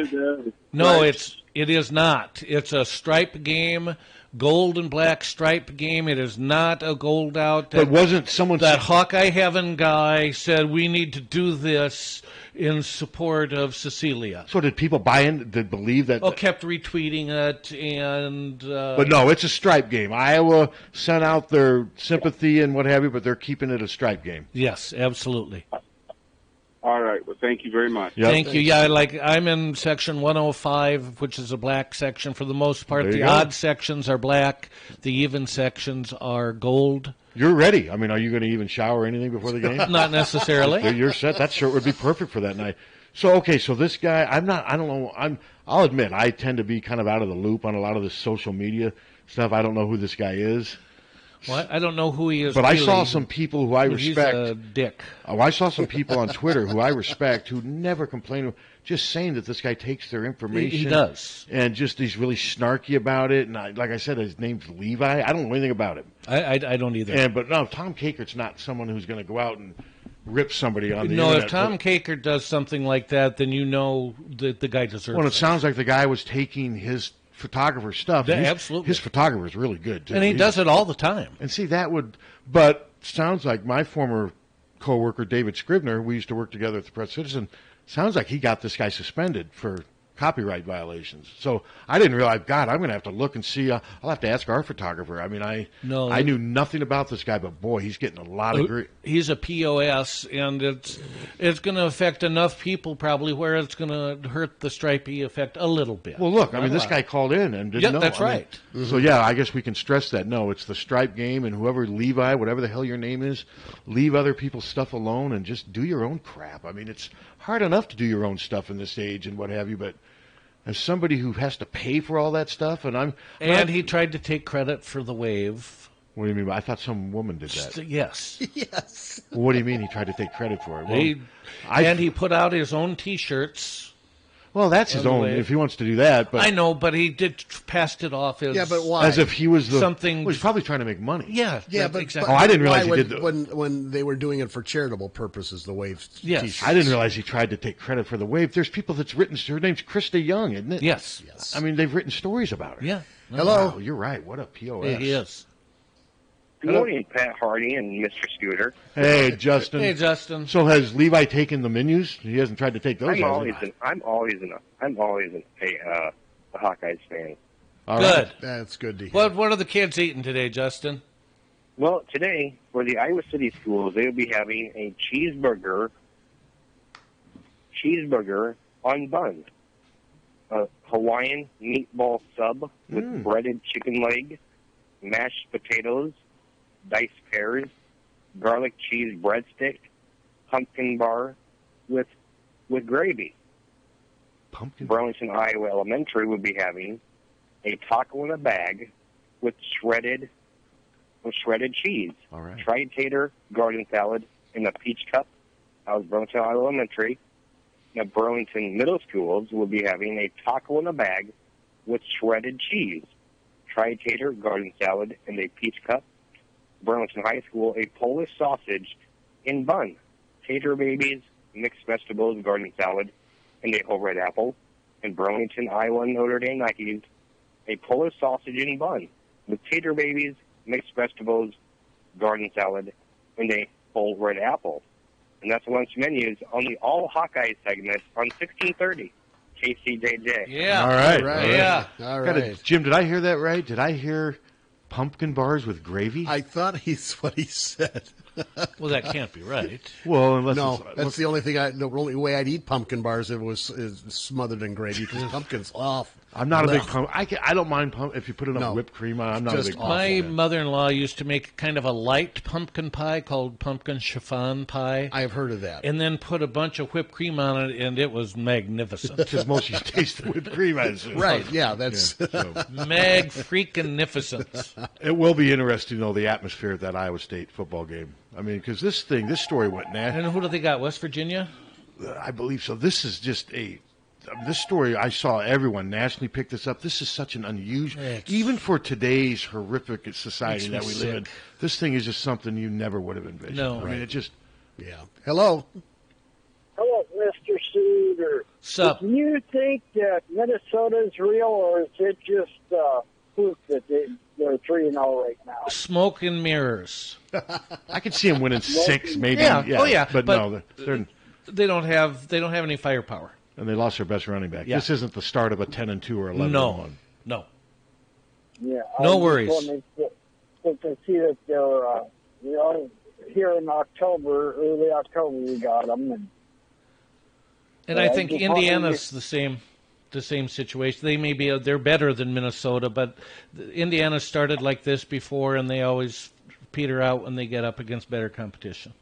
No, Right. it is not. It's a stripe game, gold and black stripe game. It is not a gold out. But wasn't someone that Hawkeye Heaven guy said we need to do this in support of Cecilia? So did people buy in? Did believe that? Kept retweeting it and. But no, it's a stripe game. Iowa sent out their sympathy and what have you, but they're keeping it a stripe game. Yes, absolutely. All right. Well, thank you very much. Thank you. Yeah, I'm in section 105, which is a black section for the most part. There you The go. odd sections are black. The even sections are gold. You're ready. I mean, are you going to even shower or anything before the game? Not necessarily. You're set. That shirt would be perfect for that night. So, okay, so this guy, I'll admit, I tend to be kind of out of the loop on a lot of this social media stuff. I don't know who this guy is. Well, I don't know who he is. But really. I saw some people who I respect. He's a dick. Oh, I saw some people on Twitter who I respect who never complain, just saying that this guy takes their information. He does. And just he's really snarky about it. And like I said, his name's Levi. I don't know anything about him. I don't either. But no, Tom Kakert's not someone who's going to go out and rip somebody on the No, internet. if Tom Kakert does something like that, then you know that the guy deserves it. Well, it sounds like the guy was taking his photographer's stuff. Yeah, absolutely. His photographer is really good, too. And he does it all the time. And see, but sounds like my former coworker, David Scribner, we used to work together at the Press Citizen, sounds like he got this guy suspended for copyright violations. So I didn't realize, God, I'm going to have to look and see. I'll have to ask our photographer. I mean, I knew nothing about this guy, but boy, he's getting a lot of grief. He's a POS, and it's going to affect enough people probably where it's going to hurt the Stripey effect a little bit. Well, look, I mean, this guy called in and didn't know. That's right. So, yeah, I guess we can stress that. No, it's the Stripe game, and whoever Levi, whatever the hell your name is, leave other people's stuff alone and just do your own crap. I mean, it's hard enough to do your own stuff in this age and what have you, but as somebody who has to pay for all that stuff, and he tried to take credit for the wave. What do you mean? I thought some woman did that. Yes. Yes. Well, what do you mean he tried to take credit for it? Well, he put out his own T-shirts. Well, that's his own, if he wants to do that. But I know, but he passed it off as... Yeah, but why? As if he was something... Well, he's probably trying to make money. Yeah, but exactly. I didn't realize why he did... when they were doing it for charitable purposes, the Wave T-shirts. I didn't realize he tried to take credit for the Wave. There's people that's written... Her name's Krista Young, isn't it? Yes. I mean, they've written stories about her. Yeah. Hello. Wow, you're right. What a POS. It is. Good morning, Pat Harty and Mr. Scooter. Hey, Justin. Hey, Justin. So has Levi taken the menus? He hasn't tried to take those. I'm always a Hawkeyes fan. All good. Right. That's good to hear. What are the kids eating today, Justin? Well, today for the Iowa City schools, they will be having a cheeseburger on bun, a Hawaiian meatball sub with breaded chicken leg, mashed potatoes, diced pears, garlic cheese breadstick, pumpkin bar with gravy. Burlington, Iowa Elementary will be having a taco in a bag with shredded cheese. All right. Tried tater garden salad in a peach cup. That was Burlington, Iowa Elementary. Now, Burlington Middle Schools will be having a taco in a bag with shredded cheese. Tried tater garden salad in a peach cup. Burlington High School, a Polish sausage in bun. Tater babies, mixed vegetables, garden salad, and a whole red apple. And Burlington, Iowa Notre Dame Nikes, a Polish sausage in bun with tater babies, mixed vegetables, garden salad, and a whole red apple. And that's lunch menus on the All Hawkeyes segment on 1630. KCJJ. Yeah. All right. Yeah. All right. Jim, did I hear that right? Did I hear pumpkin bars with gravy? I thought he's what he said. Well, that can't be right. Well, unless no, that's the only thing. The only way I'd eat pumpkin bars is smothered in gravy because pumpkin's off. I'm not a big pumpkin. I don't mind if you put enough whipped cream on. I'm not a big My mother-in-law used to make kind of a light pumpkin pie called pumpkin chiffon pie. I've heard of that. And then put a bunch of whipped cream on it, and it was magnificent. Because most of you taste the whipped cream, I assume. Right? Yeah, that's mag-freaking-nificent. It will be interesting, though, the atmosphere at that Iowa State football game. I mean, because this story went national. And who do they got? West Virginia? I believe so. This is just this story, I saw everyone nationally pick this up. This is such an unusual, even for today's horrific society that we live in, this thing is just something you never would have envisioned. No. I mean, it just... Yeah. Hello. Hello, Mr. Suter. Sup? Do you think that Minnesota's real, or is it just proof that they're 3-0 right now? Smoke and mirrors. I could see them winning 6, maybe. Yeah. Oh, yeah. But no, they don't have any firepower. And they lost their best running back. Yeah. This isn't the start of a 10-2 or 11-1. No. Yeah. No worries. To see that they're, here in October, early October, we got them, and And I think Indiana's the same situation. They're better than Minnesota, but Indiana started like this before, and they always peter out when they get up against better competition.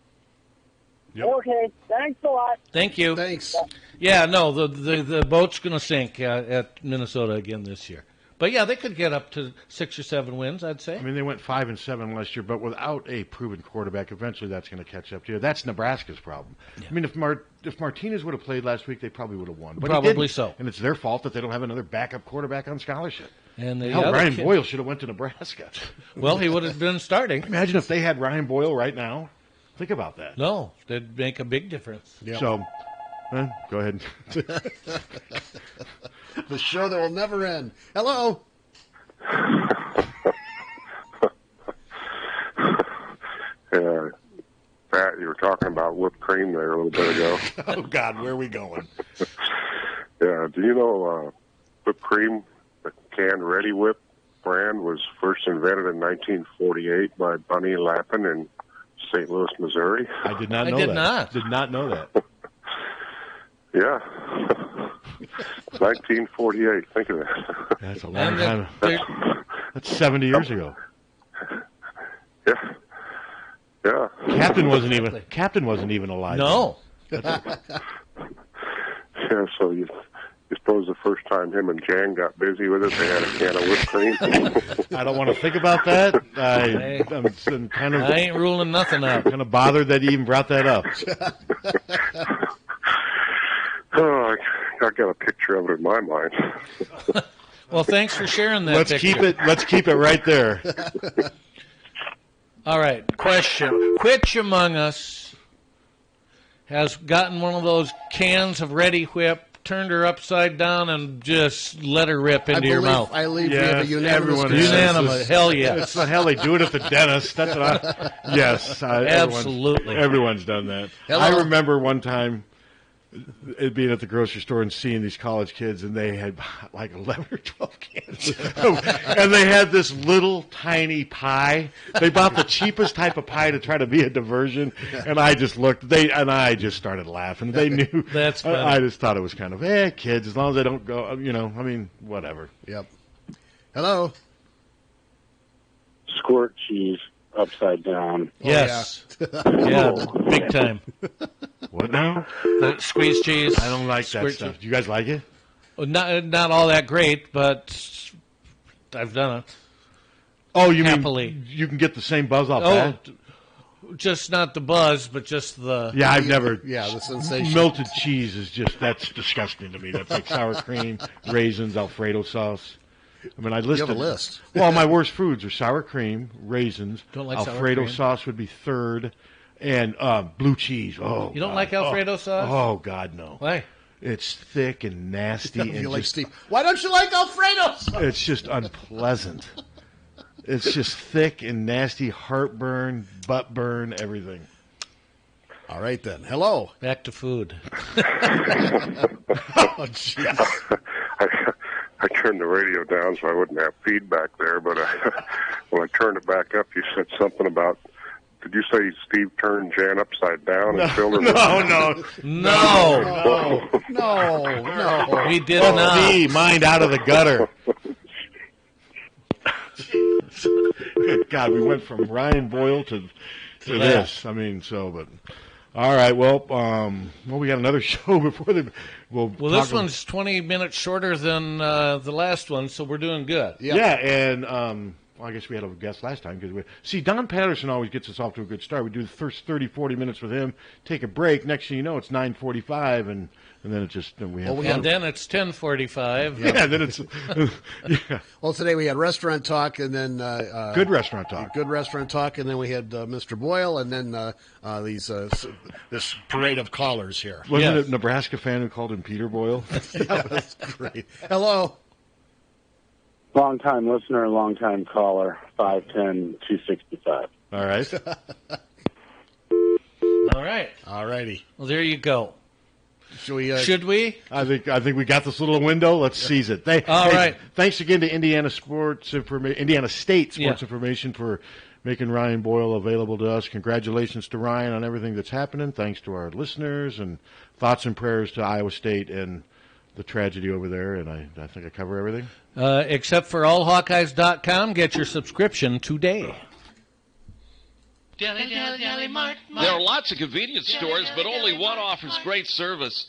Yep. Okay, thanks a lot. Thank you. Thanks. Yeah, no, the boat's going to sink at Minnesota again this year. But yeah, they could get up to 6 or 7 wins, I'd say. I mean, they went 5-7 last year, but without a proven quarterback, eventually that's going to catch up to you. That's Nebraska's problem. Yeah. I mean, if Martinez would have played last week, they probably would have won. But probably so. And it's their fault that they don't have another backup quarterback on scholarship. And Ryan Boyle should have went to Nebraska. Well, he would have been starting. Imagine if they had Ryan Boyle right now. Think about that. No, that'd make a big difference. Yep. So, go ahead. The show that will never end. Hello. Yeah, Pat, you were talking about whipped cream there a little bit ago. Oh, God, where are we going? Yeah, do you know whipped cream, the canned Ready Whip brand, was first invented in 1948 by Bunny Lappin in St. Louis, Missouri? I did not know that. Did not know that. Yeah. 1948. Think of that. That's a long time. That's 70 years ago. Yeah. Yeah. Captain wasn't even alive. No. Yeah, so you suppose the first time him and Jan got busy with it, they had a can of whipped cream? I don't want to think about that. I'm kind of. I ain't ruling nothing out. Kind of bothered that he even brought that up. Oh, I got a picture of it in my mind. Well, thanks for sharing that. Let's keep it right there. All right. Question: which among us has gotten one of those cans of Ready Whip, turned her upside down, and just let her rip into your mouth? I believe we have a unanimous. Unanimous. Hell yeah. It's the hell they do it at the dentist. That's what yes. Absolutely. Everyone's done that. Hello. I remember one time it being at the grocery store and seeing these college kids, and they had like 11 or 12 cans. And they had this little tiny pie. They bought the cheapest type of pie to try to be a diversion. And I just looked, I just started laughing. They knew. That's funny. I just thought it was kind of, kids, as long as they don't go, I mean, whatever. Yep. Hello. Squirt cheese upside down. Yes. Yeah, big time. What now? The squeeze cheese. I don't like that stuff. Do you guys like it? Well, not all that great, but I've done it. Oh, you happily. Mean you can get the same buzz off that? Just not the buzz, but just the... Yeah, I've never... Yeah, the sensation. Melted cheese is just... That's disgusting to me. That's like sour cream, raisins, Alfredo sauce. I mean, I listed... You have a list. Well, my worst foods are sour cream, raisins, don't like Alfredo sauce would be third, and blue cheese. Oh, you don't like Alfredo sauce? Oh, God, no. Why? It's thick and nasty. And like Steve. Why don't you like Alfredo sauce? It's just unpleasant. It's just thick and nasty, heartburn, butt burn, everything. All right, then. Hello. Back to food. Oh, jeez. I turned the radio down so I wouldn't have feedback there, but when I turned it back up, you said something about, did you say Steve turned Jan upside down and filled her with... No. He did not. Me, mind out of the gutter. God, we went from Ryan Boyle to this. I mean, but... All right, well, we got another show before the... Well, this one's 20 minutes shorter than the last one, so we're doing good. Yeah, and I guess we had a guest last time. See, Don Patterson always gets us off to a good start. We do the first 30, 40 minutes with him, take a break. Next thing you know, it's 9:45, and then it just... then it's 10:45. Yeah, then it's... yeah. Well, today we had restaurant talk, and then... good restaurant talk. Good restaurant talk, and then we had Mr. Boyle, and then this parade of callers here. Wasn't it a Nebraska fan who called him Peter Boyle? Yeah, that's great. Hello. Long-time listener, long-time caller, 510-265. All right. All right. All righty. Well, there you go. Should we? I think we got this little window. Let's seize it. All right. Thanks again to Indiana State Sports Information for making Ryan Boyle available to us. Congratulations to Ryan on everything that's happening. Thanks to our listeners, and thoughts and prayers to Iowa State and the tragedy over there. And I think I cover everything. Except for allhawkeyes.com. Get your subscription today. There are lots of convenience stores, but only one offers great service.